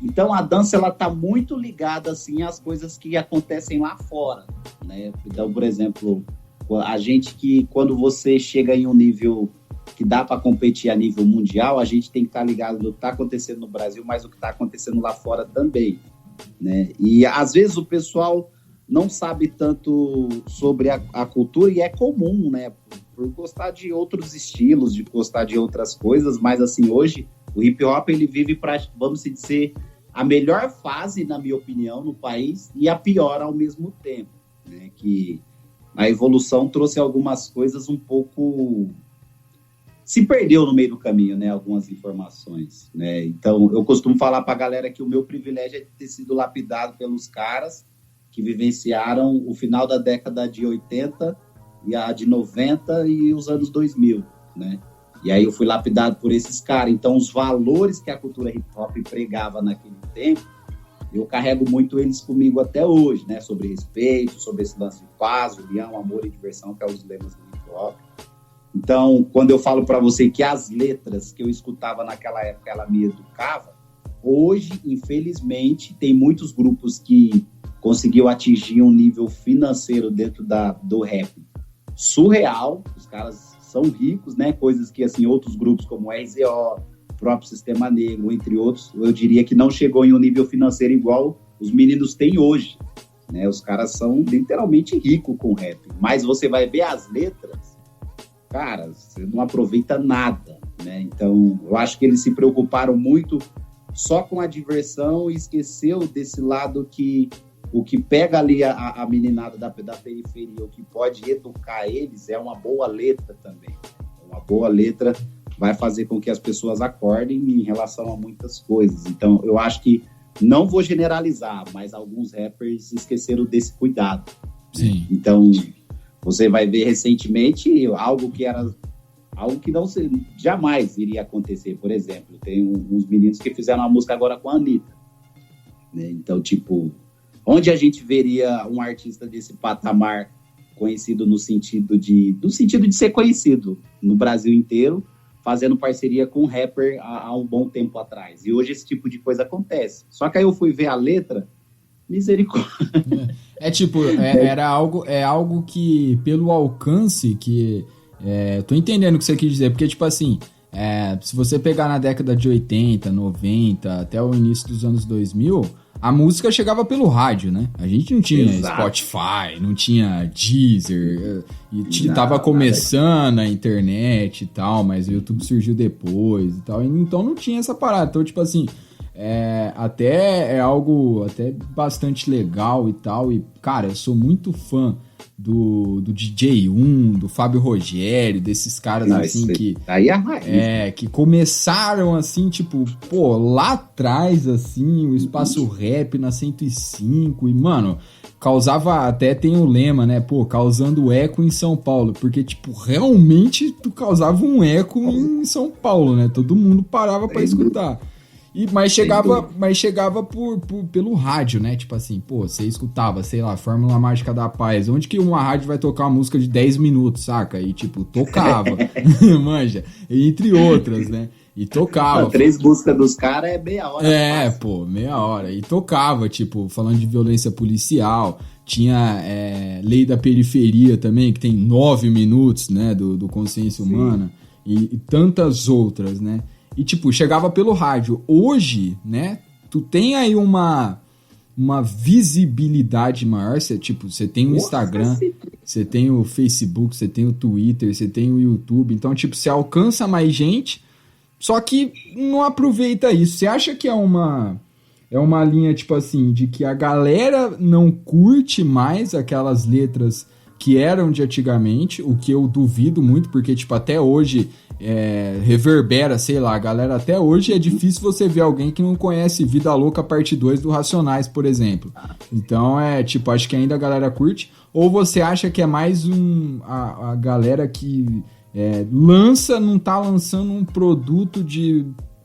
Então, a dança ela está muito ligada assim, às coisas que acontecem lá fora. Né? Então, por exemplo... A gente que, quando você chega em um nível que dá para competir a nível mundial, a gente tem que estar ligado no que está acontecendo no Brasil, mas o que está acontecendo lá fora também, né? E às vezes o pessoal não sabe tanto sobre a cultura, e é comum, né? Por gostar de outros estilos, de gostar de outras coisas, mas assim, hoje o hip hop ele vive para, vamos dizer, a melhor fase, na minha opinião, no país, e a pior ao mesmo tempo, né? Que a evolução trouxe algumas coisas um pouco... se perdeu no meio do caminho, né? Algumas informações, né? Então, eu costumo falar pra galera que o meu privilégio é ter sido lapidado pelos caras que vivenciaram o final da década de 80 e a de 90 e os anos 2000, né? E aí eu fui lapidado por esses caras. Então, os valores que a cultura hip-hop pregava naquele tempo, eu carrego muito eles comigo até hoje, né? Sobre respeito, sobre esse lance de paz, união, amor e diversão, que é os lemas do hip-hop. Então, quando eu falo para você que as letras que eu escutava naquela época, ela me educava, hoje, infelizmente, tem muitos grupos que conseguiu atingir um nível financeiro dentro do rap surreal. Os caras são ricos, né? Coisas que, assim, outros grupos como o RZO, o próprio Sistema Negro, entre outros, eu diria que não chegou em um nível financeiro igual os meninos têm hoje, né? Os caras são literalmente ricos com rap. Mas você vai ver as letras, cara, você não aproveita nada, né? Então, eu acho que eles se preocuparam muito só com a diversão e esqueceu desse lado que o que pega ali a meninada da periferia, o que pode educar eles é uma boa letra também. Uma boa letra vai fazer com que as pessoas acordem em relação a muitas coisas. Então, eu acho que, não vou generalizar, mas alguns rappers esqueceram desse cuidado. Sim. Então, você vai ver recentemente algo que não jamais iria acontecer. Por exemplo, tem uns meninos que fizeram uma música agora com a Anitta, né? Então, tipo, onde a gente veria um artista desse patamar conhecido no sentido de ser conhecido no Brasil inteiro, fazendo parceria com um rapper há um bom tempo atrás? E hoje esse tipo de coisa acontece. Só que aí eu fui ver a letra, misericórdia. Era algo que, pelo alcance que... tô entendendo o que você quis dizer, porque, tipo assim, se você pegar na década de 80, 90, até o início dos anos 2000, a música chegava pelo rádio, né? A gente não tinha Spotify, não tinha Deezer, tava começando a internet e tal, mas o YouTube surgiu depois e tal, então não tinha essa parada. Então, tipo assim, até é algo até bastante legal e tal, e, cara, eu sou muito fã do DJ1, do Fábio Rogério, desses caras assim que... Aí é a raiz. Que começaram assim, tipo, pô, lá atrás, assim, o espaço rap na 105, e, mano, causava, até tem o lema, né, pô, causando eco em São Paulo, porque, tipo, realmente tu causava um eco em São Paulo, né, todo mundo parava pra escutar. Mas chegava pelo rádio, né? Tipo assim, pô, você escutava, sei lá, Fórmula Mágica da Paz. Onde que uma rádio vai tocar uma música de 10 minutos, saca? E, tipo, tocava. Manja. Entre outras, né? E tocava. 3 músicas dos caras é meia hora. Meia hora. E tocava, tipo, falando de violência policial. Tinha Lei da Periferia também, que tem 9 minutos, né? Do Consciência Humana. E tantas outras, né? E, tipo, chegava pelo rádio. Hoje, né, tu tem aí uma visibilidade maior. Você tem o Instagram, você tem o Facebook, você tem o Twitter, você tem o YouTube. Então, tipo, você alcança mais gente, só que não aproveita isso. Você acha que é uma linha, tipo assim, de que a galera não curte mais aquelas letras que eram de antigamente, o que eu duvido muito, porque, tipo, até hoje reverbera, sei lá, galera, até hoje é difícil você ver alguém que não conhece Vida Louca Parte 2 do Racionais, por exemplo. Então, tipo, acho que ainda a galera curte. Ou você acha que é mais a galera que não tá lançando um produto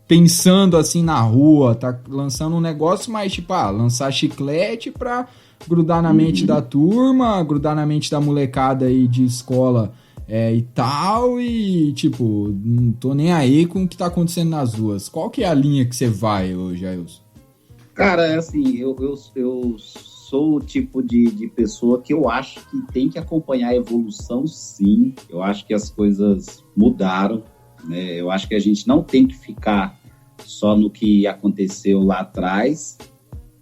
pensando assim na rua, tá lançando um negócio mais, tipo, lançar chiclete pra grudar na mente da turma, grudar na mente da molecada aí de escola e tal, e tipo, não tô nem aí com o que tá acontecendo nas ruas. Qual que é a linha que você vai hoje, Ailson? Cara, assim, eu sou o tipo de pessoa que eu acho que tem que acompanhar a evolução, sim. Eu acho que as coisas mudaram. né? Eu acho que a gente não tem que ficar só no que aconteceu lá atrás,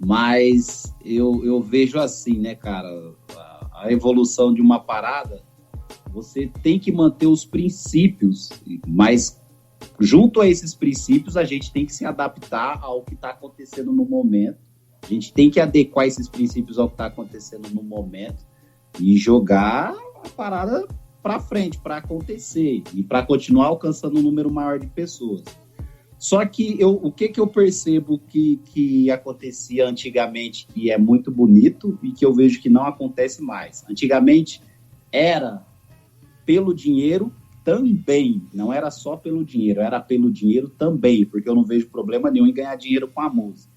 mas eu vejo assim, né, cara, a evolução de uma parada, você tem que manter os princípios, mas junto a esses princípios a gente tem que se adaptar ao que está acontecendo no momento, a gente tem que adequar esses princípios ao que está acontecendo no momento e jogar a parada para frente, para acontecer e para continuar alcançando um número maior de pessoas. Só que o que eu percebo que acontecia antigamente, que é muito bonito e que eu vejo que não acontece mais. Antigamente era pelo dinheiro também, não era só pelo dinheiro, era pelo dinheiro também, porque eu não vejo problema nenhum em ganhar dinheiro com a música.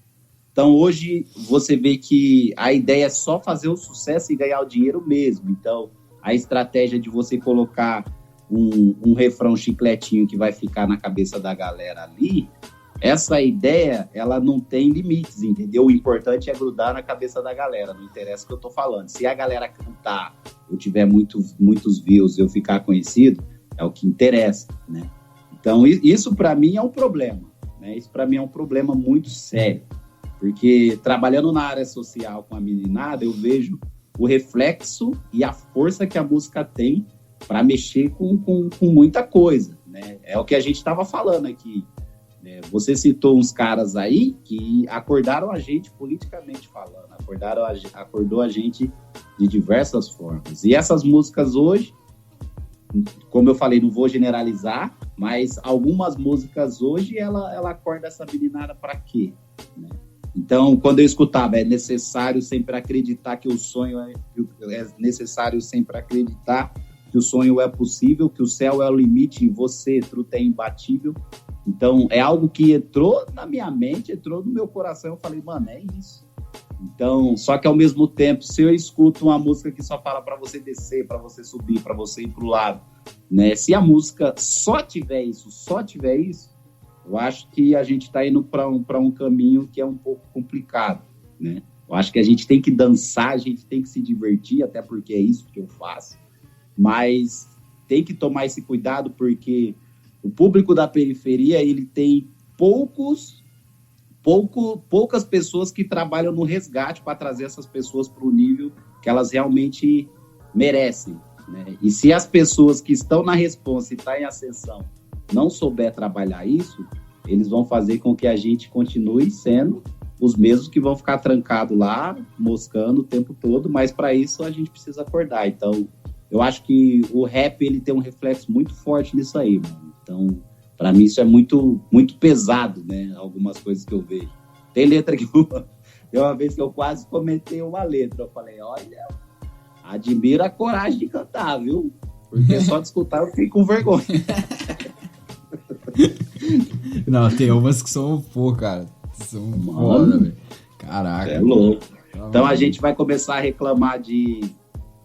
Então hoje você vê que a ideia é só fazer o sucesso e ganhar o dinheiro mesmo. Então a estratégia de você colocar um refrão chicletinho que vai ficar na cabeça da galera ali, essa ideia, ela não tem limites, entendeu? O importante é grudar na cabeça da galera, não interessa o que eu tô falando. Se a galera cantar, eu tiver muitos views, eu ficar conhecido, é o que interessa, né? Então, isso para mim é um problema, né? Isso para mim é um problema muito sério, porque trabalhando na área social com a meninada, eu vejo o reflexo e a força que a música tem para mexer com muita coisa, né? É o que a gente estava falando aqui, né? Você citou uns caras aí que acordaram a gente politicamente falando, acordou a gente de diversas formas. E essas músicas hoje, como eu falei, não vou generalizar, mas algumas músicas hoje, ela acorda essa meninada para quê, né? Então, quando eu escutava, é necessário sempre acreditar que o sonho é necessário sempre acreditar que o sonho é possível, que o céu é o limite e você, truta, é imbatível. Então, é algo que entrou na minha mente, entrou no meu coração. Eu falei, mano, é isso. Então, só que ao mesmo tempo, se eu escuto uma música que só fala para você descer, para você subir, para você ir pro lado, né? Se a música só tiver isso, eu acho que a gente está indo para um caminho que é um pouco complicado, né? Eu acho que a gente tem que dançar, a gente tem que se divertir, até porque é isso que eu faço. Mas tem que tomar esse cuidado, porque o público da periferia, ele tem poucas pessoas que trabalham no resgate para trazer essas pessoas para o nível que elas realmente merecem, né? E se as pessoas que estão na responsa e estão em ascensão não souber trabalhar isso, eles vão fazer com que a gente continue sendo os mesmos que vão ficar trancados lá, moscando o tempo todo, mas para isso a gente precisa acordar. Então, eu acho que o rap, ele tem um reflexo muito forte nisso aí, mano. Então, para mim isso é muito, muito pesado, né? Algumas coisas que eu vejo. Tem letra que tem uma vez que eu quase comentei uma letra, eu falei, olha, admiro a coragem de cantar, viu? Porque só de escutar eu fico com vergonha. Não, tem umas que são, pô, cara, são foda, velho. Caraca. É louco. Então a gente vai começar a reclamar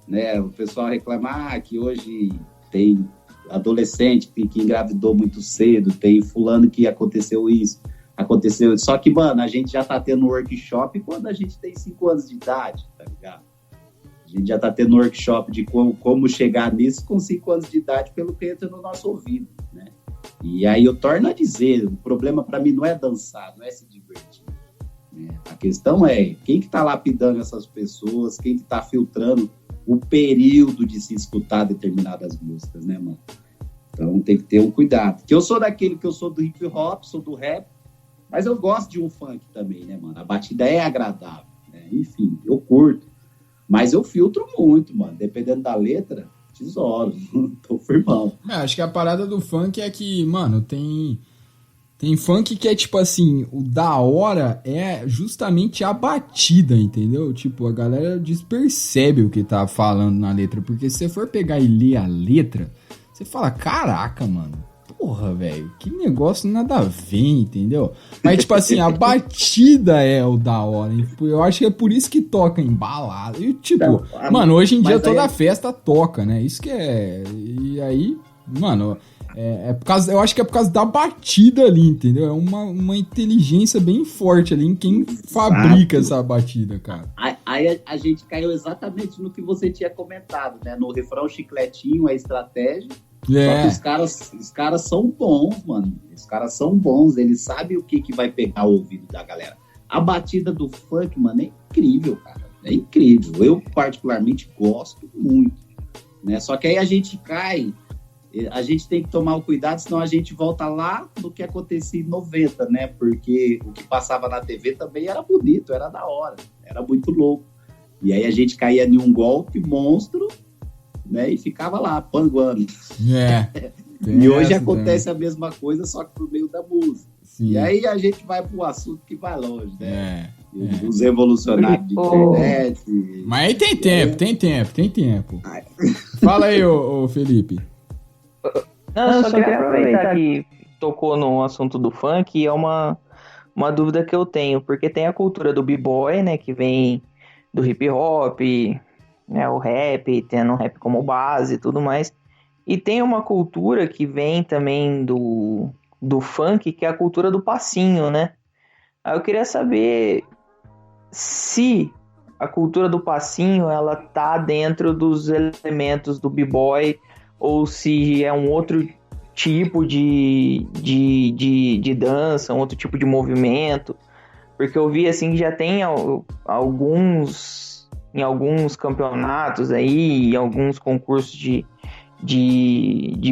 né, o pessoal reclamar que hoje tem adolescente que engravidou muito cedo, tem fulano que aconteceu isso. Só que, mano, a gente já tá tendo workshop quando a gente tem 5 anos de idade, tá ligado? A gente já tá tendo workshop de como chegar nisso com 5 anos de idade, pelo que entra no nosso ouvido, né? E aí eu torno a dizer, o problema para mim não é dançar, não é se divertir, né? A questão é quem que tá lapidando essas pessoas, quem que tá filtrando o período de se escutar determinadas músicas, né, mano? Então tem que ter um cuidado. Que eu sou do hip hop, sou do rap, mas eu gosto de um funk também, né, mano? A batida é agradável, né? Enfim, eu curto. Mas eu filtro muito, mano. Dependendo da letra, tesouro. Tô firmão. Acho que a parada do funk é que, mano, tem funk que é tipo assim, o da hora é justamente a batida, entendeu? Tipo, a galera despercebe o que tá falando na letra. Porque se você for pegar e ler a letra, você fala, caraca, mano, porra, velho, que negócio nada a ver, entendeu? Mas, tipo assim, a batida é o da hora. Eu acho que é por isso que toca em balada. E, tipo, não, mano, hoje em dia toda festa toca, né? Isso que é... E aí, mano, por causa, eu acho que é por causa da batida ali, entendeu? É uma inteligência bem forte ali em quem fabrica essa batida, cara. Aí a gente caiu exatamente no que você tinha comentado, né? No refrão chicletinho, a estratégia, Só que os caras são bons, mano. Os caras são bons, eles sabem o que vai pegar o ouvido da galera. A batida do funk, mano, é incrível, cara. É incrível. Eu, particularmente, gosto muito. Né? Só que aí a gente cai, a gente tem que tomar o cuidado, senão a gente volta lá no que acontecia em 90, né? Porque o que passava na TV também era bonito, era da hora, era muito louco. E aí a gente caía em um golpe monstro, né? E ficava lá, panguando. E hoje acontece a mesma coisa, só que por meio da música. Sim. E aí a gente vai para um assunto que vai longe, né? Os revolucionários de internet. Mas aí tem tempo. Fala aí, ô Felipe. Não, eu só queria aproveitar que tocou no assunto do funk, e é uma dúvida que eu tenho, porque tem a cultura do b-boy, né, que vem do hip hop, né, o rap, tendo o rap como base e tudo mais, e tem uma cultura que vem também do funk, que é a cultura do passinho, né? Aí eu queria saber se a cultura do passinho, ela tá dentro dos elementos do b-boy, ou se é um outro tipo de dança, um outro tipo de movimento, porque eu vi assim que já tem em alguns campeonatos aí, em alguns concursos de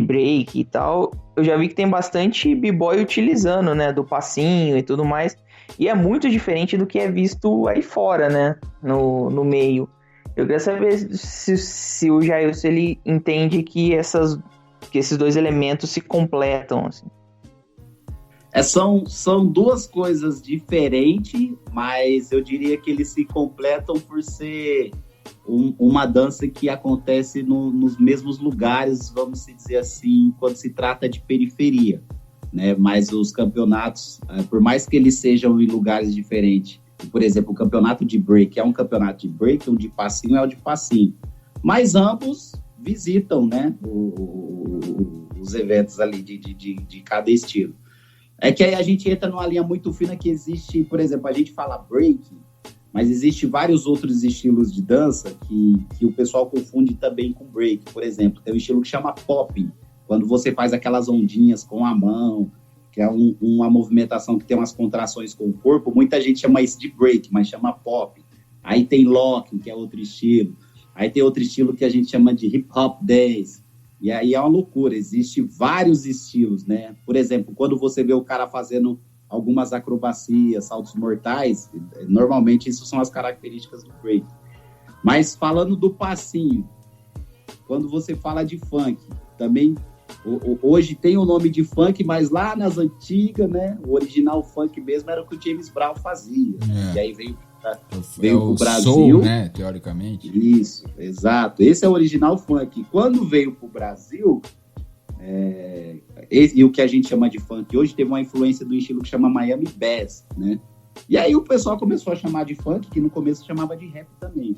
break e tal, eu já vi que tem bastante b-boy utilizando, né, do passinho e tudo mais, e é muito diferente do que é visto aí fora, né, no meio. Eu queria saber se o Jailson, ele entende que esses dois elementos se completam, assim. São duas coisas diferentes, mas eu diria que eles se completam por ser uma dança que acontece nos mesmos lugares, vamos dizer assim, quando se trata de periferia, né? Mas os campeonatos, por mais que eles sejam em lugares diferentes, por exemplo, o campeonato de break é um campeonato de break, o de passinho é o de passinho, mas ambos visitam, né, os eventos ali de cada estilo. É que aí a gente entra numa linha muito fina que existe, por exemplo, a gente fala break, mas existe vários outros estilos de dança que o pessoal confunde também com break. Por exemplo, tem um estilo que chama popping, quando você faz aquelas ondinhas com a mão, que é uma movimentação que tem umas contrações com o corpo. Muita gente chama isso de break, mas chama popping. Aí tem locking, que é outro estilo. Aí tem outro estilo que a gente chama de hip hop dance. E aí é uma loucura, existe vários estilos, né? Por exemplo, quando você vê o cara fazendo algumas acrobacias, saltos mortais, normalmente isso são as características do break. Mas falando do passinho, quando você fala de funk, também hoje tem o nome de funk, mas lá nas antigas, né, o original funk mesmo era o que o James Brown fazia. E aí veio pro Brasil, soul, né, teoricamente. Isso, exato. Esse é o original funk. Quando veio pro Brasil, e o que a gente chama de funk hoje teve uma influência do estilo que chama Miami Bass, né? E aí o pessoal começou a chamar de funk, que no começo chamava de rap também.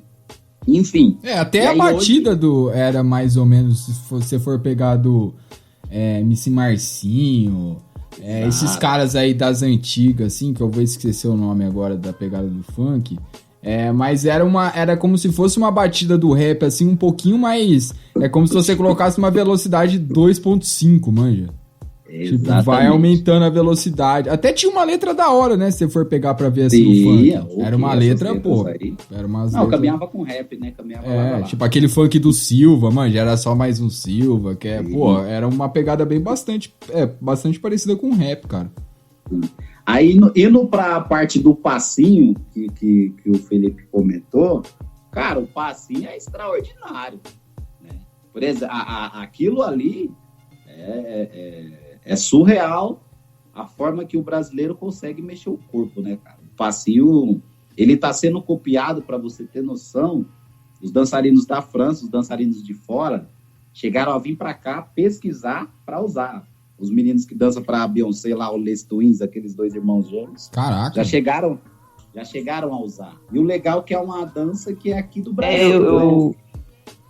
Enfim. Até a batida hoje... era mais ou menos, se você for pegar do MC Marcinho, esses caras aí das antigas, assim, que eu vou esquecer o nome agora da pegada do funk, mas era como se fosse uma batida do rap, assim, um pouquinho mais... É como se você colocasse uma velocidade 2.5, manja. Tipo, vai aumentando a velocidade. Até tinha uma letra da hora, né? Se você for pegar pra ver assim no funk. Era uma letra, pô. Era umas letras... caminhava com rap, né? Caminhava lá. Tipo aquele funk do Silva, mano. Era só mais um Silva, que pô, era uma pegada bem bastante parecida com rap, cara. Aí, indo pra parte do passinho, que o Felipe comentou, cara, o passinho é extraordinário, né? Por exemplo, aquilo ali é surreal a forma que o brasileiro consegue mexer o corpo, né, cara? O passinho, ele tá sendo copiado, para você ter noção, os dançarinos da França, os dançarinos de fora, chegaram a vir para cá pesquisar para usar. Os meninos que dançam para a Beyoncé lá, o Les Twins, aqueles dois irmãos gêmeos, caraca, já chegaram a usar. E o legal é que é uma dança que é aqui do Brasil.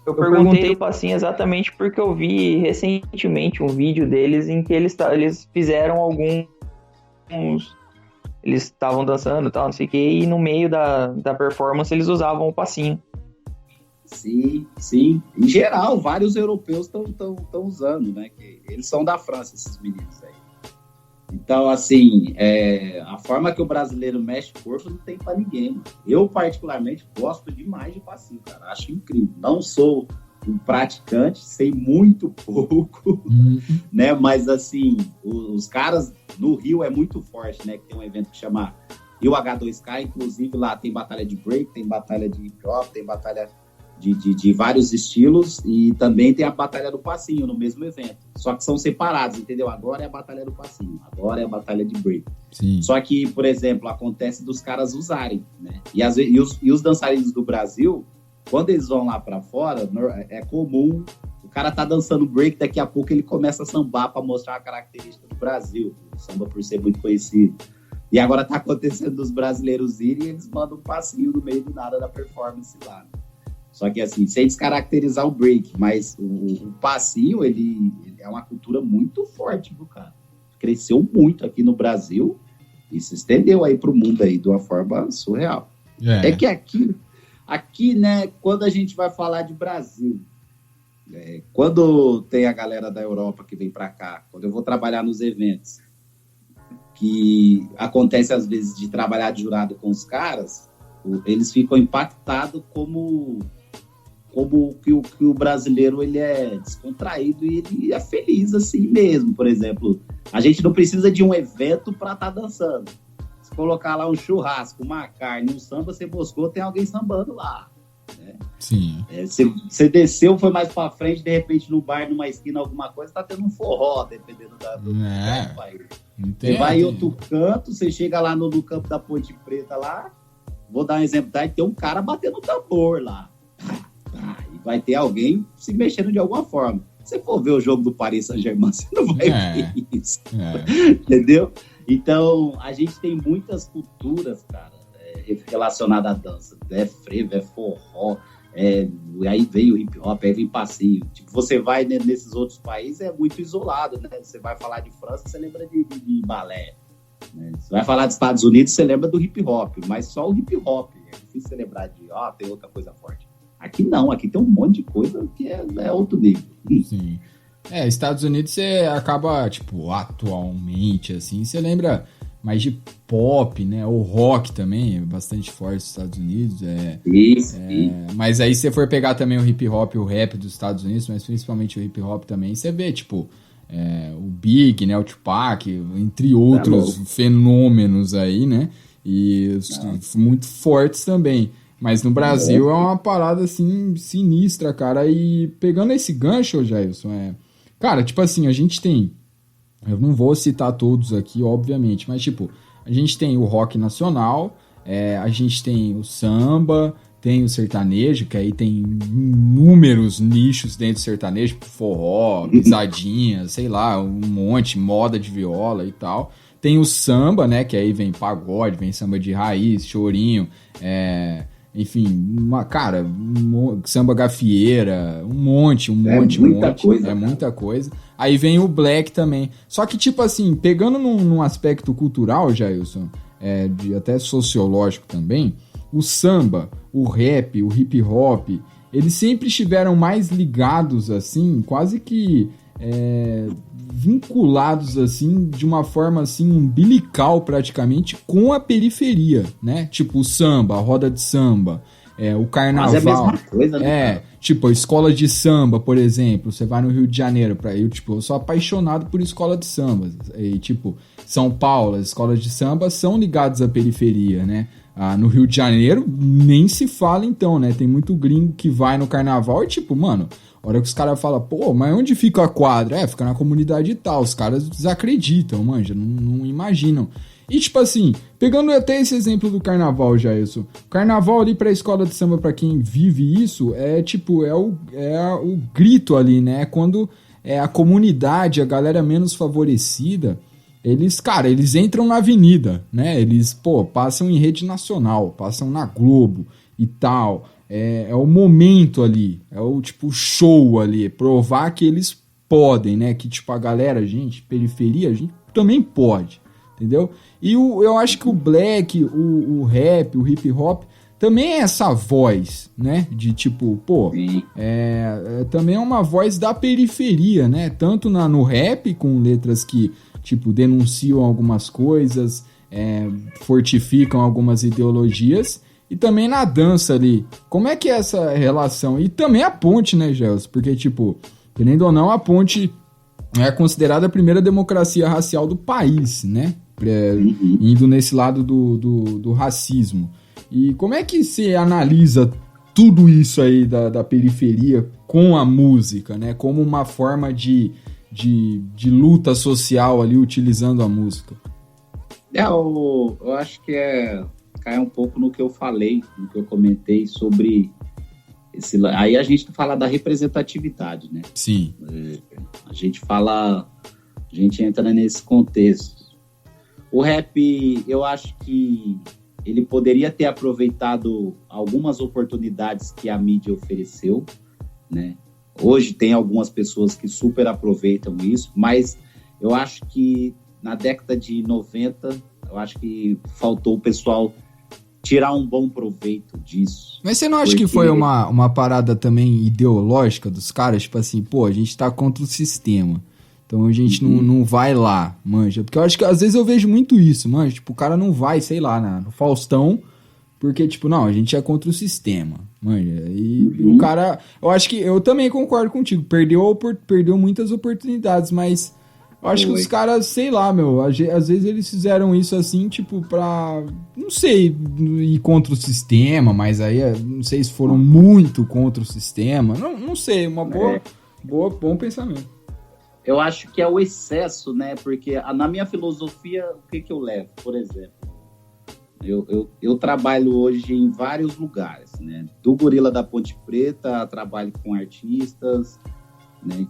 Eu perguntei o passinho exatamente porque eu vi recentemente um vídeo deles em que eles fizeram eles estavam dançando e tal, não sei o que, e no meio da performance eles usavam o passinho. Sim, sim. Em geral, vários europeus estão usando, né? Que eles são da França, esses meninos aí. Então, assim, a forma que o brasileiro mexe o corpo não tem pra ninguém. Mano. Eu, particularmente, gosto demais de passinho, cara. Acho incrível. Não sou um praticante, sei muito pouco, né? Mas, assim, os caras no Rio é muito forte, né? Que tem um evento que chama Rio H2K, inclusive lá tem batalha de break, tem batalha de hip hop, tem batalha de vários estilos e também tem a batalha do passinho no mesmo evento. Só que são separados, entendeu? Agora é a batalha do passinho, agora é a batalha de break. Sim. Só que, por exemplo, acontece dos caras usarem, né? E os dançarinos do Brasil, quando eles vão lá pra fora, é comum o cara tá dançando break, daqui a pouco ele começa a sambar para mostrar a característica do Brasil. O samba por ser muito conhecido. E agora tá acontecendo dos brasileiros irem e eles mandam um passinho no meio do nada da performance lá. Só que assim, sem descaracterizar o break, mas o passinho, ele é uma cultura muito forte, viu, cara? Cresceu muito aqui no Brasil e se estendeu aí pro mundo aí de uma forma surreal. É que aqui, né, quando a gente vai falar de Brasil, quando tem a galera da Europa que vem pra cá, quando eu vou trabalhar nos eventos, que acontece às vezes de trabalhar de jurado com os caras, eles ficam impactados como que o brasileiro ele é descontraído e ele é feliz assim mesmo. Por exemplo, a gente não precisa de um evento para estar dançando. Se colocar lá um churrasco, uma carne, um samba, você buscou, tem alguém sambando lá. Né? Sim. Você desceu, foi mais para frente, de repente no bar, numa esquina, alguma coisa, tá tendo um forró, dependendo do país. Você vai em outro canto, você chega lá no campo da Ponte Preta lá, vou dar um exemplo, tá? Tem um cara batendo tambor lá. E vai ter alguém se mexendo de alguma forma. Se você for ver o jogo do Paris Saint-Germain, você não vai ver isso. Entendeu? Então, a gente tem muitas culturas, cara, relacionadas à dança. É frevo, é forró, aí vem o hip hop, aí vem passinho. Tipo, você vai nesses outros países, é muito isolado, né? Você vai falar de França, você lembra de balé. Né? Você vai falar dos Estados Unidos, você lembra do hip hop, mas só o hip hop. É difícil você lembrar de, tem outra coisa forte. Aqui não, aqui tem um monte de coisa que é outro nível. Sim. Estados Unidos você acaba, tipo, atualmente, assim, você lembra mais de pop, né? O rock também é bastante forte nos Estados Unidos. Isso. Mas aí se você for pegar também o hip hop e o rap dos Estados Unidos, mas principalmente o hip hop também, você vê, tipo, o Big, né? O Tupac, entre outros fenômenos aí, né? E muito fortes também. Mas no Brasil é uma parada, assim, sinistra, cara. E pegando esse gancho, Jailson, cara, tipo assim, a gente tem... Eu não vou citar todos aqui, obviamente, mas, tipo, a gente tem o rock nacional, a gente tem o samba, tem o sertanejo, que aí tem inúmeros nichos dentro do sertanejo, forró, pisadinha, sei lá, um monte, moda de viola e tal. Tem o samba, né, que aí vem pagode, vem samba de raiz, chorinho, enfim, samba gafieira, um monte. Coisa, é muita coisa. Aí vem o black também. Só que, tipo assim, pegando num aspecto cultural, Jailson, até sociológico também, o samba, o rap, o hip hop, eles sempre estiveram mais ligados, assim, quase que vinculados, assim, de uma forma, assim, umbilical, praticamente, com a periferia, né? Tipo, o samba, a roda de samba, o carnaval. Mas é a mesma coisa, né? Tipo, a escola de samba, por exemplo, você vai no Rio de Janeiro, eu sou apaixonado por escola de samba, e, tipo, São Paulo, as escolas de samba são ligadas à periferia, né? No Rio de Janeiro, nem se fala então, né? Tem muito gringo que vai no carnaval e, tipo, mano... A hora que os caras falam, mas onde fica a quadra? Fica na comunidade e tal. Os caras desacreditam, manja, não imaginam. E, tipo assim, pegando até esse exemplo do carnaval, Jailson. O carnaval ali pra escola de samba, pra quem vive isso, o grito ali, né? Quando a comunidade, a galera menos favorecida, eles entram na avenida, né? Eles, passam em rede nacional, passam na Globo e tal... É o momento ali, é o tipo show ali, provar que eles podem, né? Que tipo a galera, periferia, a gente também pode, entendeu? E eu acho que o black, o rap, o hip hop também é essa voz, né? De tipo, pô, também é uma voz da periferia, né? Tanto no rap, com letras que, tipo, denunciam algumas coisas, fortificam algumas ideologias, e também na dança ali. Como é que é essa relação? E também a ponte, né, Gelson? Porque, tipo, querendo ou não, a ponte é considerada a primeira democracia racial do país, né? Indo nesse lado do racismo. E como é que você analisa tudo isso aí da periferia com a música, né? Como uma forma de luta social ali, utilizando a música? Eu acho que cai um pouco no que eu falei, no que eu comentei sobre aí a gente fala da representatividade, né? Sim. A gente entra nesse contexto. O rap, eu acho que ele poderia ter aproveitado algumas oportunidades que a mídia ofereceu, né? Hoje tem algumas pessoas que super aproveitam isso, mas eu acho que na década de 90, eu acho que faltou o pessoal tirar um bom proveito disso. Mas você não acha que foi uma parada também ideológica dos caras? Tipo assim, pô, a gente tá contra o sistema. Então a gente não vai lá, manja. Porque eu acho que às vezes eu vejo muito isso, manja. Tipo, o cara não vai, sei lá, no Faustão, porque, tipo, não, a gente é contra o sistema, manja. E o cara... Eu acho que... Eu também concordo contigo. Perdeu muitas oportunidades, mas... Eu acho que os caras, sei lá, meu, às vezes eles fizeram isso assim, tipo, pra, não sei, ir contra o sistema, mas aí não sei se foram muito contra o sistema. Não sei, bom pensamento. Eu acho que é o excesso, né? Porque na minha filosofia, o que eu levo? Por exemplo, eu trabalho hoje em vários lugares, né? Do Gorila da Ponte Preta, trabalho com artistas, né,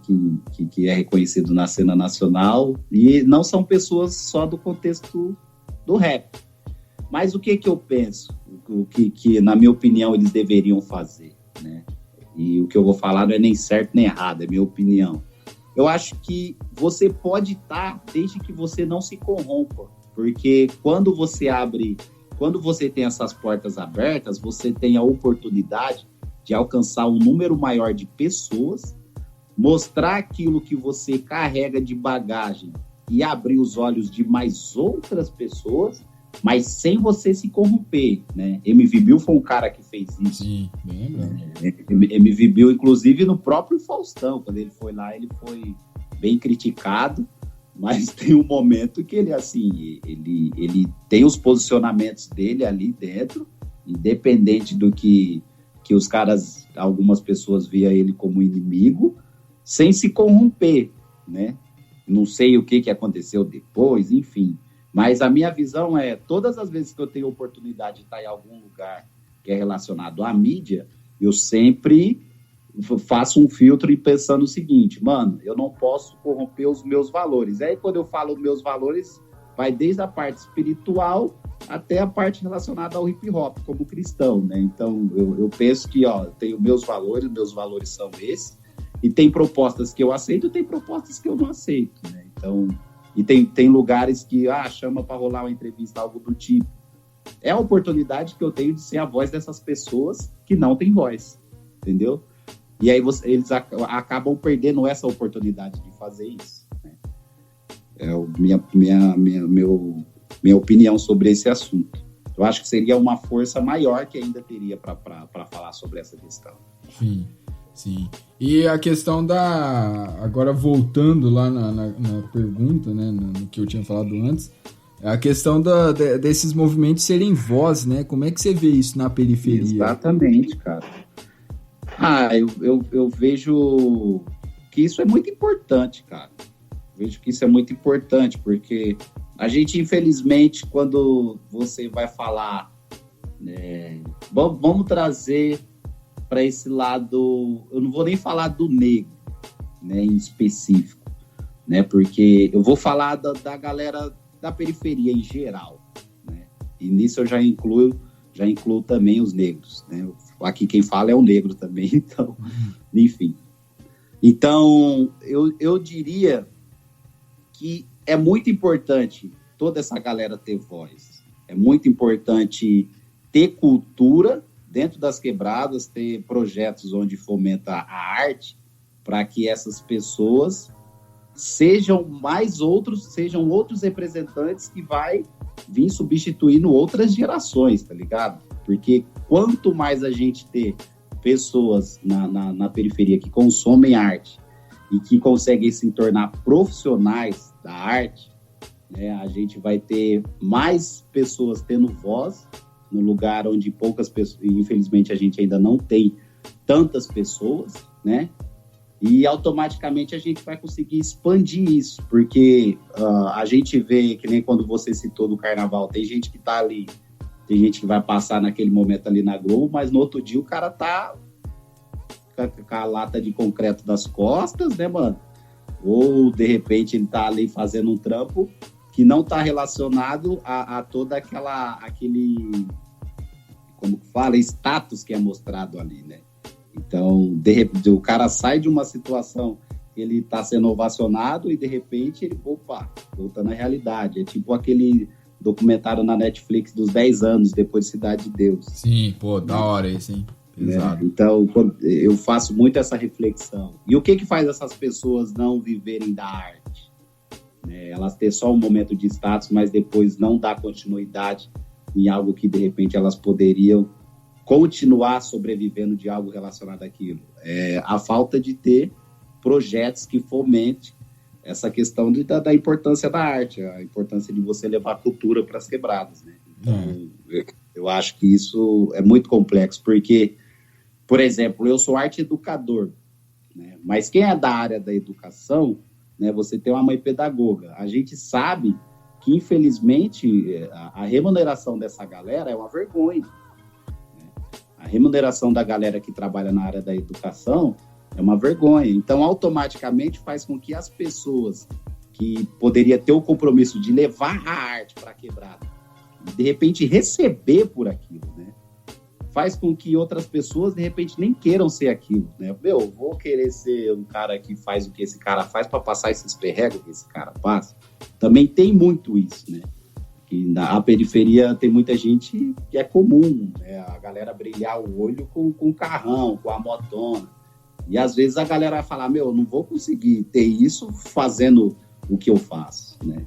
que é reconhecido na cena nacional, e não são pessoas só do contexto do rap. Mas o que eu penso? O que na minha opinião, eles deveriam fazer, né? E o que eu vou falar não é nem certo nem errado, é minha opinião. Eu acho que você pode estar desde que você não se corrompa, porque quando você tem essas portas abertas, você tem a oportunidade de alcançar um número maior de pessoas, mostrar aquilo que você carrega de bagagem e abrir os olhos de mais outras pessoas, mas sem você se corromper, né? MV Bill foi um cara que fez isso. Sim, bem lembrado. MV Bill, inclusive, no próprio Faustão, quando ele foi lá, ele foi bem criticado, mas tem um momento que ele, assim, ele tem os posicionamentos dele ali dentro, independente do que os caras, algumas pessoas via ele como inimigo, sem se corromper, né? Não sei o que aconteceu depois, enfim. Mas a minha visão é, todas as vezes que eu tenho oportunidade de estar em algum lugar que é relacionado à mídia, eu sempre faço um filtro e pensando o seguinte, mano, eu não posso corromper os meus valores. Aí quando eu falo meus valores, vai desde a parte espiritual até a parte relacionada ao hip hop, como cristão, né? Então eu penso que, eu tenho meus valores são esses, e tem propostas que eu aceito, tem propostas que eu não aceito, né? Então, e tem lugares que, chama para rolar uma entrevista, algo do tipo. É a oportunidade que eu tenho de ser a voz dessas pessoas que não têm voz, entendeu? E aí eles acabam perdendo essa oportunidade de fazer isso, né? É minha opinião sobre esse assunto. Eu acho que seria uma força maior que ainda teria para falar sobre essa questão. Sim. E a questão agora voltando lá na pergunta, né, no que eu tinha falado antes, a questão desses movimentos serem voz, né? Como é que você vê isso na periferia? Exatamente, cara. Eu vejo que isso é muito importante, cara. Vejo que isso é muito importante, porque a gente, infelizmente, quando você vai falar, vamos trazer para esse lado, eu não vou nem falar do negro, né, em específico, né, porque eu vou falar da galera da periferia em geral, né, e nisso eu já incluo também os negros, né, aqui quem fala é o negro também, então, enfim. Então, eu diria que é muito importante toda essa galera ter voz, é muito importante ter cultura dentro das quebradas, ter projetos onde fomenta a arte, para que essas pessoas sejam outros representantes que vai vir substituindo outras gerações, tá ligado? Porque quanto mais a gente ter pessoas na periferia que consomem arte e que conseguem se tornar profissionais da arte, né, a gente vai ter mais pessoas tendo voz no lugar onde poucas pessoas, infelizmente a gente ainda não tem tantas pessoas, né? E automaticamente a gente vai conseguir expandir isso, porque a gente vê, que nem quando você citou do carnaval, tem gente que tá ali, tem gente que vai passar naquele momento ali na Globo, mas no outro dia o cara tá com a lata de concreto das costas, né, mano? Ou, de repente, ele tá ali fazendo um trampo que não tá relacionado a toda aquele, como que fala, status que é mostrado ali, né? Então, de repente, o cara sai de uma situação que ele está sendo ovacionado e, de repente, ele, volta na realidade. É tipo aquele documentário na Netflix dos 10 anos, depois de Cidade de Deus. Sim, pô, da hora isso, hein? Exato. Então, eu faço muito essa reflexão. E o que faz essas pessoas não viverem da arte? Elas ter só um momento de status, mas depois não dar continuidade em algo que, de repente, elas poderiam continuar sobrevivendo de algo relacionado àquilo. A falta de ter projetos que fomente essa questão da importância da arte, a importância de você levar a cultura para as quebradas, né? Então, eu acho que isso é muito complexo, porque, por exemplo, eu sou arte educador, né? Mas quem é da área da educação, né, você tem uma mãe pedagoga. A gente sabe que, infelizmente, a remuneração dessa galera é uma vergonha. A remuneração da galera que trabalha na área da educação é uma vergonha. Então, automaticamente, faz com que as pessoas que poderiam ter o compromisso de levar a arte para a quebrada, de repente, receber por aquilo, né? Faz com que outras pessoas, de repente, nem queiram ser aquilo, né? Vou querer ser um cara que faz o que esse cara faz para passar esses perregos que esse cara passa. Também tem muito isso, né? Que na periferia tem muita gente que é comum, né? A galera brilhar o olho com o carrão, com a motona. E às vezes a galera vai falar, eu não vou conseguir ter isso fazendo o que eu faço, né?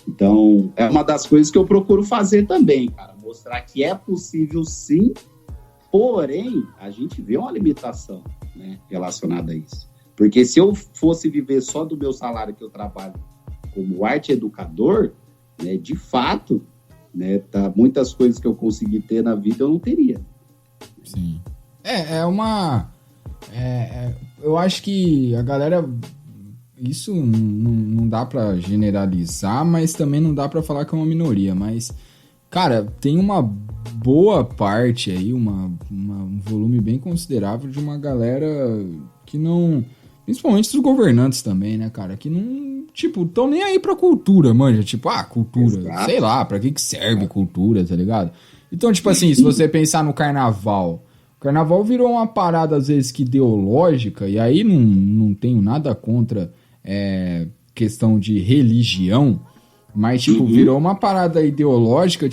Então, é uma das coisas que eu procuro fazer também, cara. Mostrar que é possível sim, porém, a gente vê uma limitação, né, relacionada a isso. Porque se eu fosse viver só do meu salário que eu trabalho como arte educador, né, de fato, né, muitas coisas que eu consegui ter na vida eu não teria. Sim. Eu acho que a galera... Isso não dá pra generalizar, mas também não dá pra falar que é uma minoria. Mas, cara, tem uma boa parte aí, um volume bem considerável de uma galera que não... Principalmente dos governantes também, né, cara? Que não, tão nem aí pra cultura, manja. Cultura, exato. Sei lá, pra que serve cultura, tá ligado? Então, assim, se você pensar no carnaval... O carnaval virou uma parada, às vezes, que ideológica, e aí não tenho nada contra questão de religião, mas, virou uma parada ideológica,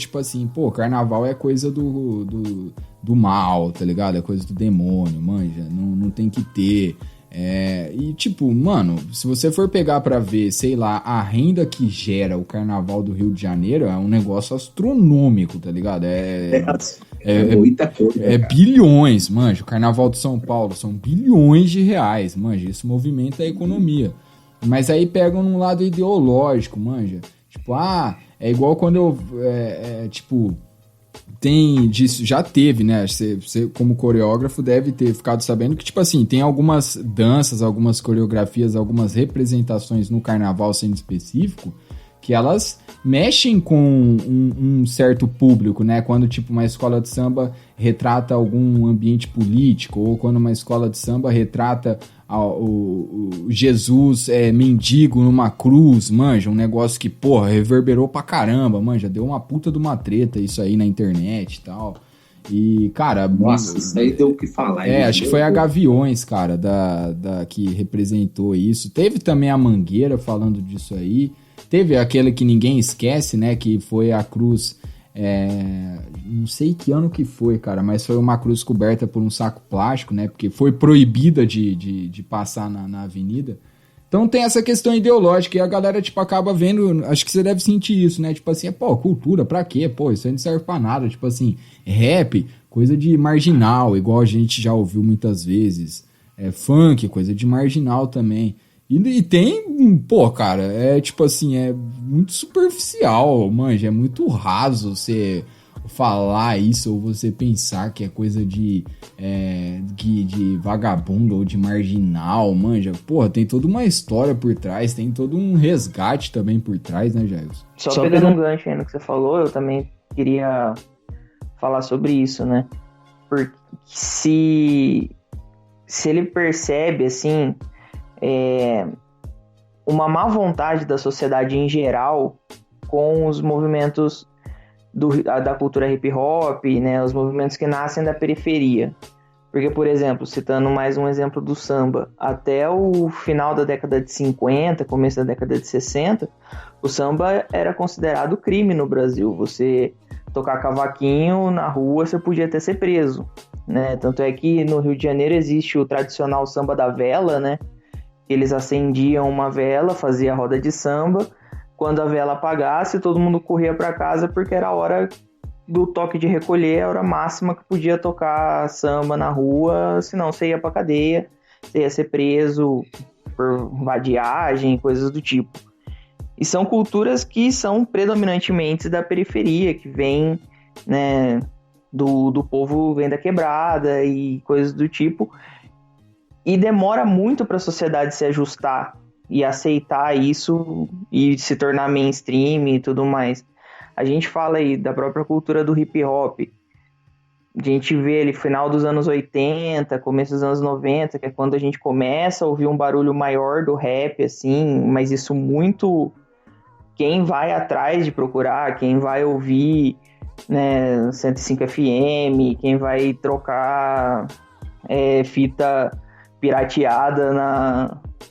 carnaval é coisa do mal, tá ligado? É coisa do demônio, manja, não tem que ter. Mano, se você for pegar pra ver, sei lá, a renda que gera o carnaval do Rio de Janeiro é um negócio astronômico, tá ligado? Muita coisa, bilhões, manja. O carnaval de São Paulo são bilhões de reais, manja. Isso movimenta a economia. Mas aí pegam num lado ideológico, manja. É igual quando tem disso, já teve, né? Você, como coreógrafo, deve ter ficado sabendo que, tem algumas danças, algumas coreografias, algumas representações no carnaval, sendo específico, que elas mexem com um certo público, né? Quando, uma escola de samba retrata algum ambiente político, ou quando uma escola de samba retrata o Jesus mendigo numa cruz, manja, um negócio que, reverberou pra caramba, manja, deu uma puta de uma treta isso aí na internet e tal. E, cara... Nossa, isso aí deu o que falar. Acho que foi a Gaviões, cara, que representou isso. Teve também a Mangueira falando disso aí. Teve aquele que ninguém esquece, né, que foi a cruz Não sei que ano que foi, cara, mas foi uma cruz coberta por um saco plástico, né? Porque foi proibida de passar na avenida. Então tem essa questão ideológica e a galera, tipo, acaba vendo... Acho que você deve sentir isso, né? Tipo assim, pô, cultura, pra quê? Pô, isso aí não serve pra nada. Tipo assim, rap, coisa de marginal, igual a gente já ouviu muitas vezes. Funk, coisa de marginal também. E tem, pô, cara, tipo assim, é muito superficial, manja, é muito raso você falar isso ou você pensar que é coisa de vagabundo ou de marginal, manja. Porra, tem toda uma história por trás, tem todo um resgate também por trás, né, Jailson? Só pegando um gancho aí no que você falou, eu também queria falar sobre isso, né? Porque se ele percebe, assim... uma má vontade da sociedade em geral com os movimentos da cultura hip hop, né, os movimentos que nascem da periferia. Porque, por exemplo, citando mais um exemplo do samba, até o final da década de 50, começo da década de 60, o samba era considerado crime no Brasil. Você tocar cavaquinho na rua, você podia até ser preso, né? Tanto é que no Rio de Janeiro existe o tradicional samba da vela, né? Eles acendiam uma vela, fazia a roda de samba. Quando a vela apagasse, todo mundo corria para casa porque era a hora do toque de recolher, a hora máxima que podia tocar samba na rua, senão você ia para cadeia, você ia ser preso por vadiagem, coisas do tipo. E são culturas que são predominantemente da periferia, que vem, né, do povo, vem da quebrada e coisas do tipo. E demora muito para a sociedade se ajustar e aceitar isso e se tornar mainstream e tudo mais. A gente fala aí da própria cultura do hip hop. A gente vê ali final dos anos 80, começo dos anos 90, que é quando a gente começa a ouvir um barulho maior do rap, assim, mas isso muito... Quem vai atrás de procurar, quem vai ouvir, né, 105 FM, quem vai trocar fita pirateada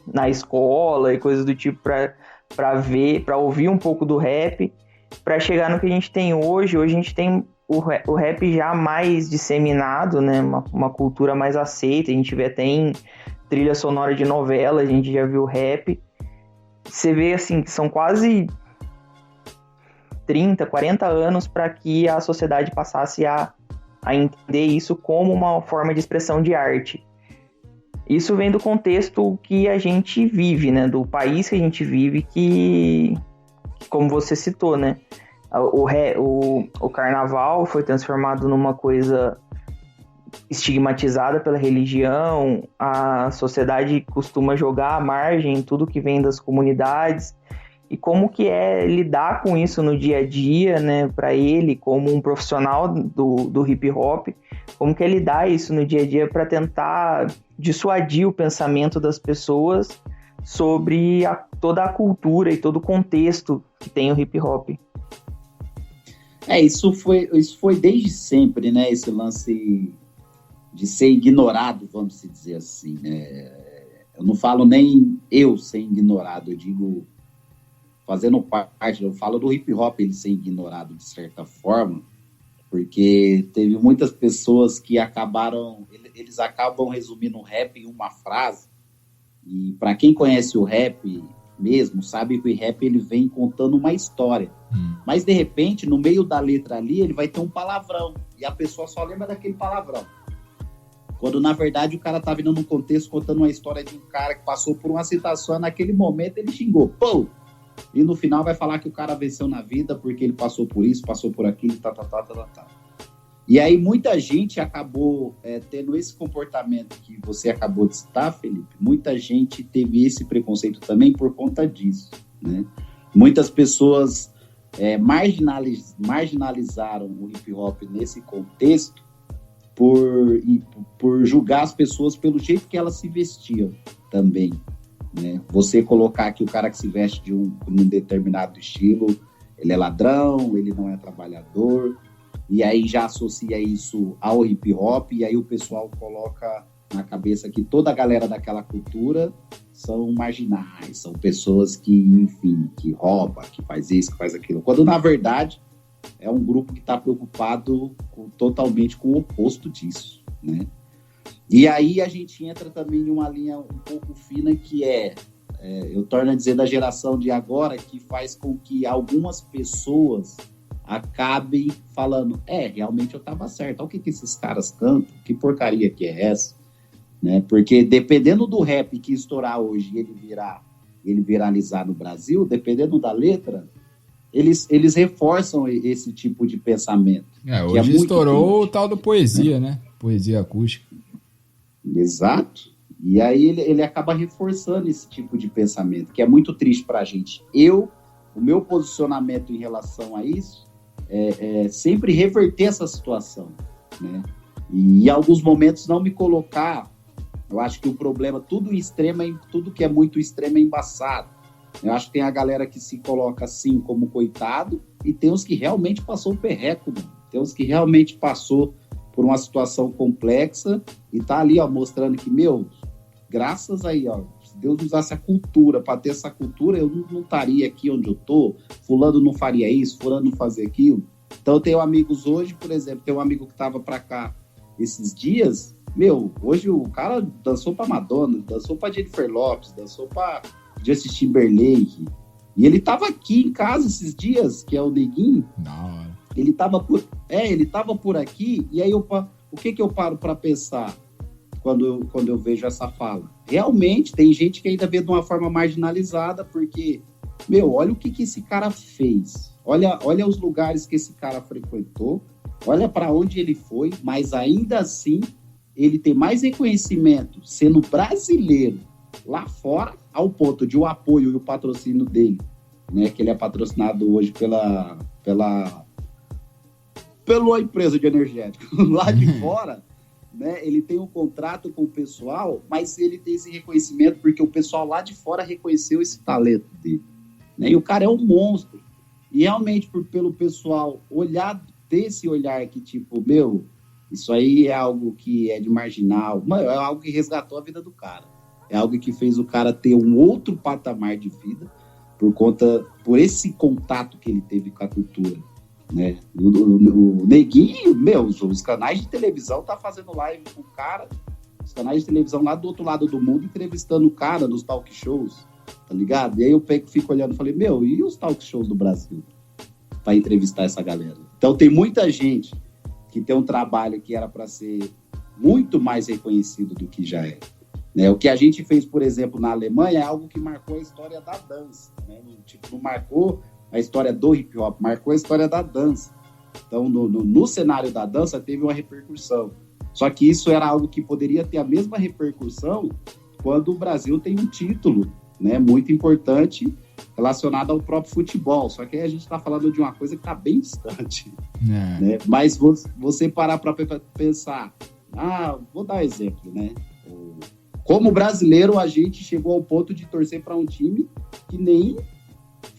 na escola e coisas do tipo para ouvir um pouco do rap, para chegar no que a gente tem hoje. Hoje a gente tem o rap já mais disseminado, né? Uma cultura mais aceita. A gente vê até em trilha sonora de novela, a gente já viu rap. Você vê assim que são quase 30, 40 anos para que a sociedade passasse a entender isso como uma forma de expressão de arte. Isso vem do contexto que a gente vive, né? Do país que a gente vive, que como você citou, né? O carnaval foi transformado numa coisa estigmatizada pela religião, a sociedade costuma jogar à margem tudo que vem das comunidades. E como que é lidar com isso no dia a dia, né? Para ele, como um profissional do hip hop, como que é lidar isso no dia a dia para tentar dissuadir o pensamento das pessoas sobre toda a cultura e todo o contexto que tem o hip hop. Isso foi desde sempre, né? Esse lance de ser ignorado, vamos dizer assim, né? Eu não falo nem eu ser ignorado, eu digo fazendo parte, eu falo do hip hop ele ser ignorado de certa forma, porque teve muitas pessoas que eles acabam resumindo o rap em uma frase, e para quem conhece o rap mesmo, sabe que o rap ele vem contando uma história, mas de repente, no meio da letra ali, ele vai ter um palavrão, e a pessoa só lembra daquele palavrão, quando na verdade o cara tá vindo num contexto contando uma história de um cara que passou por uma situação, naquele momento ele xingou, pô! E no final vai falar que o cara venceu na vida porque ele passou por isso, passou por aquilo, tá. E aí muita gente acabou tendo esse comportamento que você acabou de citar, Felipe. Muita gente teve esse preconceito também por conta disso, né? Muitas pessoas marginalizaram o hip hop nesse contexto por julgar as pessoas pelo jeito que elas se vestiam também, né? Você colocar que o cara que se veste de um determinado estilo, ele é ladrão, ele não é trabalhador, e aí já associa isso ao hip hop, e aí o pessoal coloca na cabeça que toda a galera daquela cultura são marginais, são pessoas que, enfim, que rouba, que faz isso, que faz aquilo, quando na verdade é um grupo que está preocupado totalmente com o oposto disso, né? E aí a gente entra também em uma linha um pouco fina que eu torno a dizer, da geração de agora, que faz com que algumas pessoas acabem falando, realmente eu estava certo, olha o que esses caras cantam, que porcaria que é essa, né? Porque dependendo do rap que estourar hoje e ele viralizar no Brasil, dependendo da letra, eles reforçam esse tipo de pensamento. Hoje estourou o tal do poesia, né? Poesia acústica. Exato. E aí ele acaba reforçando esse tipo de pensamento, que é muito triste pra gente. O meu posicionamento em relação a isso é sempre reverter essa situação, né? E em alguns momentos não me colocar. Eu acho que o problema, tudo que é muito extremo é embaçado. Eu acho que tem a galera que se coloca assim como coitado e tem os que realmente passou o perreco, mano. Tem os que realmente passou por uma situação complexa e tá ali, ó, mostrando que, graças aí, ó, se Deus usasse a cultura para ter essa cultura, eu não estaria aqui onde eu tô, fulano não faria isso, fulano não fazia aquilo. Então eu tenho amigos hoje, por exemplo, tem um amigo que tava para cá esses dias, hoje o cara dançou pra Madonna, dançou pra Jennifer Lopez, dançou pra Justin Timberlake, e ele tava aqui em casa esses dias, que é o Neguinho. Da hora. Ele tava por aqui, e aí o que eu paro para pensar quando eu vejo essa fala? Realmente tem gente que ainda vê de uma forma marginalizada, porque, olha o que esse cara fez, olha os lugares que esse cara frequentou, olha para onde ele foi, mas ainda assim ele tem mais reconhecimento sendo brasileiro lá fora, ao ponto de o apoio e o patrocínio dele, né, que ele é patrocinado hoje pela empresa de energético lá de fora, né? Ele tem um contrato com o pessoal, mas ele tem esse reconhecimento porque o pessoal lá de fora reconheceu esse talento dele, né? E o cara é um monstro. E realmente, pelo pessoal olhar desse olhar que, tipo, isso aí é algo que é de marginal, é algo que resgatou a vida do cara. É algo que fez o cara ter um outro patamar de vida por esse contato que ele teve com a cultura, né? O Neguinho, os canais de televisão tá fazendo live com o cara, os canais de televisão lá do outro lado do mundo entrevistando o cara nos talk shows, tá ligado? E aí eu fico olhando e falei, e os talk shows do Brasil para entrevistar essa galera? Então tem muita gente que tem um trabalho que era para ser muito mais reconhecido do que já é, né? O que a gente fez, por exemplo, na Alemanha é algo que marcou a história da dança, né? Não marcou a história do hip hop, marcou a história da dança. Então, no cenário da dança, teve uma repercussão. Só que isso era algo que poderia ter a mesma repercussão quando o Brasil tem um título, né, muito importante relacionado ao próprio futebol. Só que aí a gente está falando de uma coisa que está bem distante. Né? Mas você parar para pensar, vou dar um exemplo, né? Como brasileiro, a gente chegou ao ponto de torcer para um time que nem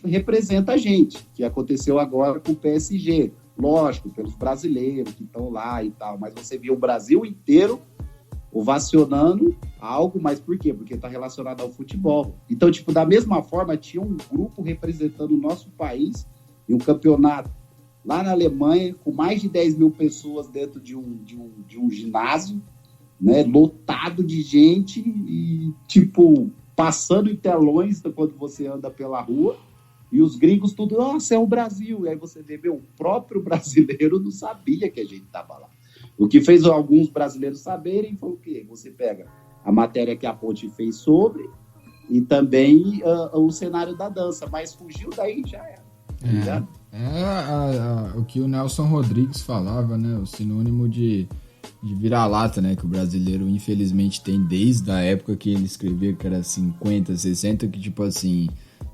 representa a gente, que aconteceu agora com o PSG. Lógico, pelos brasileiros que estão lá e tal, mas você viu o Brasil inteiro ovacionando algo, mas por quê? Porque está relacionado ao futebol. Então, da mesma forma, tinha um grupo representando o nosso país em um campeonato lá na Alemanha, com mais de 10 mil pessoas dentro de um ginásio, né, lotado de gente e, passando em telões quando você anda pela rua. E os gringos tudo, nossa, é o Brasil. E aí você vê, o próprio brasileiro não sabia que a gente estava lá. O que fez alguns brasileiros saberem foi o quê? Você pega a matéria que a Ponte fez sobre e também o cenário da dança. Mas fugiu daí, já era. O que o Nelson Rodrigues falava, né? O sinônimo de vira-lata, né? Que o brasileiro, infelizmente, tem desde a época que ele escrevia, que era 50, 60, que,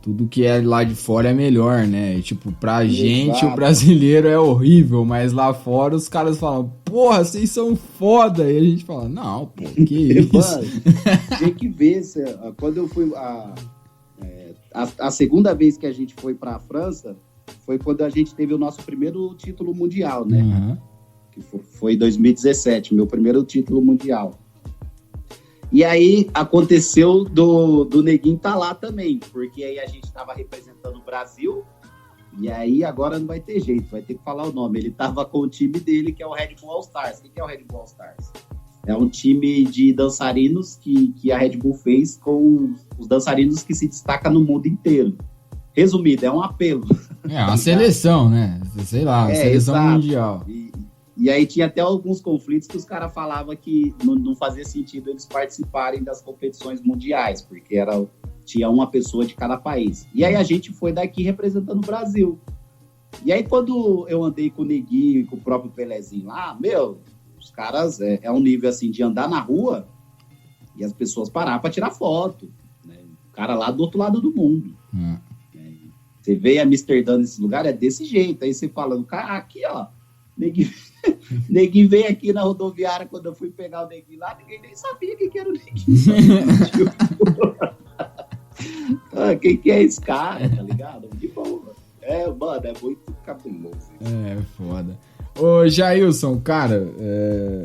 tudo que é lá de fora é melhor, né? Pra gente, o brasileiro é horrível, mas lá fora os caras falam, porra, vocês são foda. E a gente fala, não, pô, que isso? Mano, tem que ver. Quando eu fui... A segunda vez que a gente foi pra França, foi quando a gente teve o nosso primeiro título mundial, né? Uhum. Que foi em 2017, meu primeiro título mundial. E aí aconteceu do Neguinho tá lá também, porque aí a gente estava representando o Brasil E aí agora não vai ter jeito, vai ter que falar o nome. Ele tava com o time dele, que é o Red Bull All Stars. O que é o Red Bull All Stars? É um time de dançarinos que a Red Bull fez com os dançarinos que se destacam no mundo inteiro. Resumido, é um apelo. É uma seleção, né? Sei lá, uma seleção exato. Mundial. E aí tinha até alguns conflitos que os caras falavam que não fazia sentido eles participarem das competições mundiais, porque tinha uma pessoa de cada país. E aí a gente foi daqui representando o Brasil. E aí quando eu andei com o Neguinho e com o próprio Pelezinho lá, os caras, é um nível assim de andar na rua e as pessoas parar para tirar foto. Né? O cara lá do outro lado do mundo. Você vê Amsterdã nesse lugar, é desse jeito. Aí você falando, cara, aqui ó, Neguinho veio aqui na rodoviária quando eu fui pegar o Neguinho lá, ninguém nem sabia quem que era o Neguinho. Quem que é esse cara, tá ligado? De boa. Mano, é muito cabuloso. É foda. Ô, Jailson, cara,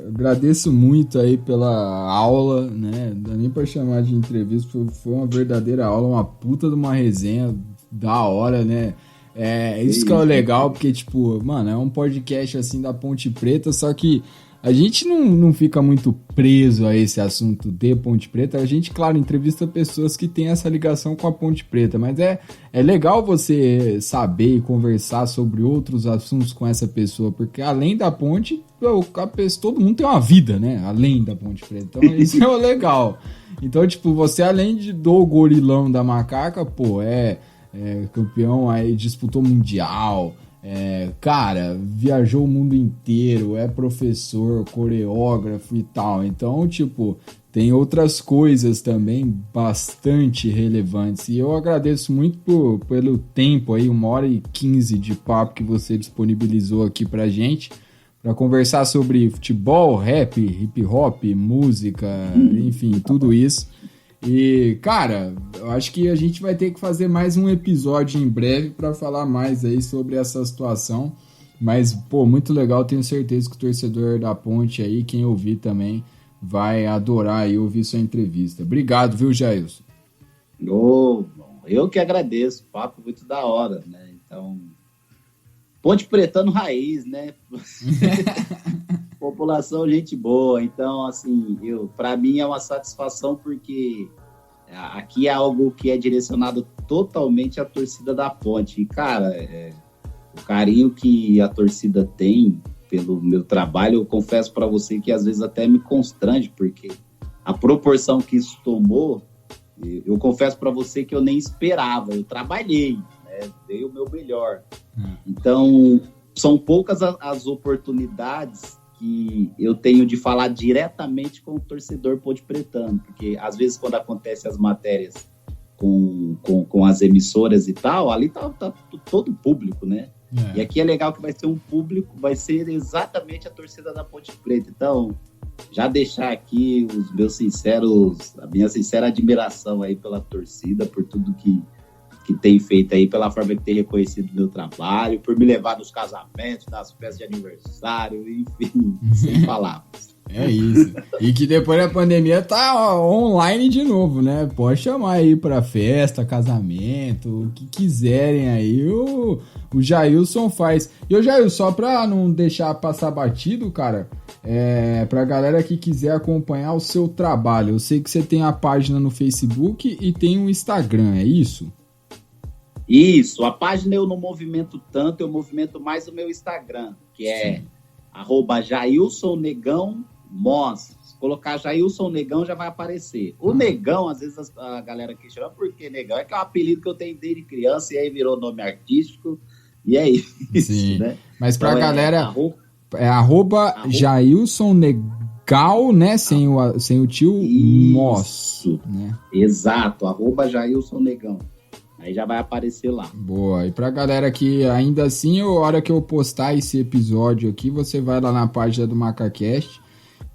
agradeço muito aí pela aula, né? Não dá nem pra chamar de entrevista, foi uma verdadeira aula, uma puta de uma resenha da hora, né? Isso que é o legal, porque, tipo, mano, é um podcast assim da Ponte Preta, só que a gente não fica muito preso a esse assunto de Ponte Preta. A gente, claro, entrevista pessoas que têm essa ligação com a Ponte Preta, mas é legal você saber e conversar sobre outros assuntos com essa pessoa, porque além da ponte, todo mundo tem uma vida, né? Além da Ponte Preta. Então, isso é o legal. Então, tipo, você além do gorilão da macaca, pô, campeão aí, disputou mundial, cara, viajou o mundo inteiro, é professor, coreógrafo e tal. Então, tipo, tem outras coisas também bastante relevantes. E eu agradeço muito pelo tempo aí, 1h15 de papo que você disponibilizou aqui pra gente, pra conversar sobre futebol, rap, hip hop, música, enfim, tudo isso. E, cara, eu acho que a gente vai ter que fazer mais um episódio em breve para falar mais aí sobre essa situação. Mas, pô, muito legal. Tenho certeza que o torcedor da Ponte aí, quem ouvir também, vai adorar aí ouvir sua entrevista. Obrigado, viu, Jailson? Eu que agradeço. Papo muito da hora, né? Então, Ponte Pretano raiz, né? População, gente boa. Então, assim, para mim é uma satisfação porque aqui é algo que é direcionado totalmente à torcida da Ponte. E, cara, o carinho que a torcida tem pelo meu trabalho, eu confesso para você que às vezes até me constrange, porque a proporção que isso tomou, eu confesso para você que eu nem esperava. Eu trabalhei, né? Dei o meu melhor. Então, são poucas as oportunidades que eu tenho de falar diretamente com o torcedor pontepretano, porque às vezes quando acontecem as matérias com as emissoras e tal, ali tá todo o público, né? E aqui é legal que vai ser um público, vai ser exatamente a torcida da Ponte Preta. Então, já deixar aqui a minha sincera admiração aí pela torcida, por tudo que tem feito aí, pela forma que tem reconhecido o meu trabalho, por me levar nos casamentos, nas festas de aniversário, enfim, sem palavras. É isso. E que depois da pandemia tá online de novo, né? Pode chamar aí pra festa, casamento, o que quiserem aí, o Jailson faz. E o Jailson, só pra não deixar passar batido, cara, pra galera que quiser acompanhar o seu trabalho, eu sei que você tem a página no Facebook e tem um Instagram, é isso? Isso, a página eu não movimento tanto, eu movimento mais o meu Instagram, que é @JailsonNegãoMoss. Se colocar Jailson Negão já vai aparecer. O Negão, às vezes a galera questiona por que Negão? É que é um apelido que eu tenho desde criança e aí virou nome artístico e é isso. Sim. Né? Mas pra então, galera, Jailson Negal, né? Sem o tio Moss. Né? Exato, @Jailson Negão. Aí já vai aparecer lá. Boa. E pra galera que ainda assim, a hora que eu postar esse episódio aqui, você vai lá na página do MacaCast,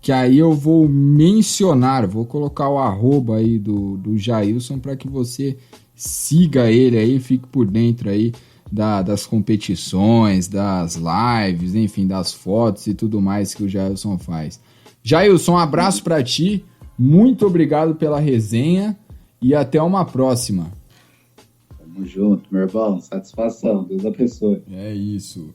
que aí eu vou mencionar, vou colocar o @ aí do Jailson para que você siga ele aí, fique por dentro aí das competições, das lives, enfim, das fotos e tudo mais que o Jailson faz. Jailson, um abraço para ti, muito obrigado pela resenha e até uma próxima. Tamo junto, meu irmão. Satisfação. Deus abençoe. É isso.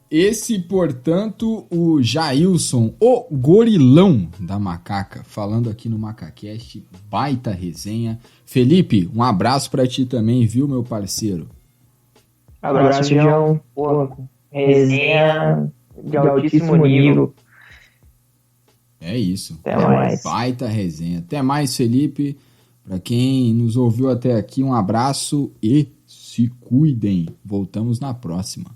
Esse, portanto, o Jailson, o gorilão da macaca, falando aqui no MacaCast, baita resenha. Felipe, um abraço pra ti também, viu, meu parceiro? Abraço, João. Pô, resenha de altíssimo nível. É isso. Até mais. Baita resenha. Até mais, Felipe. Pra quem nos ouviu até aqui, um abraço e se cuidem. Voltamos na próxima.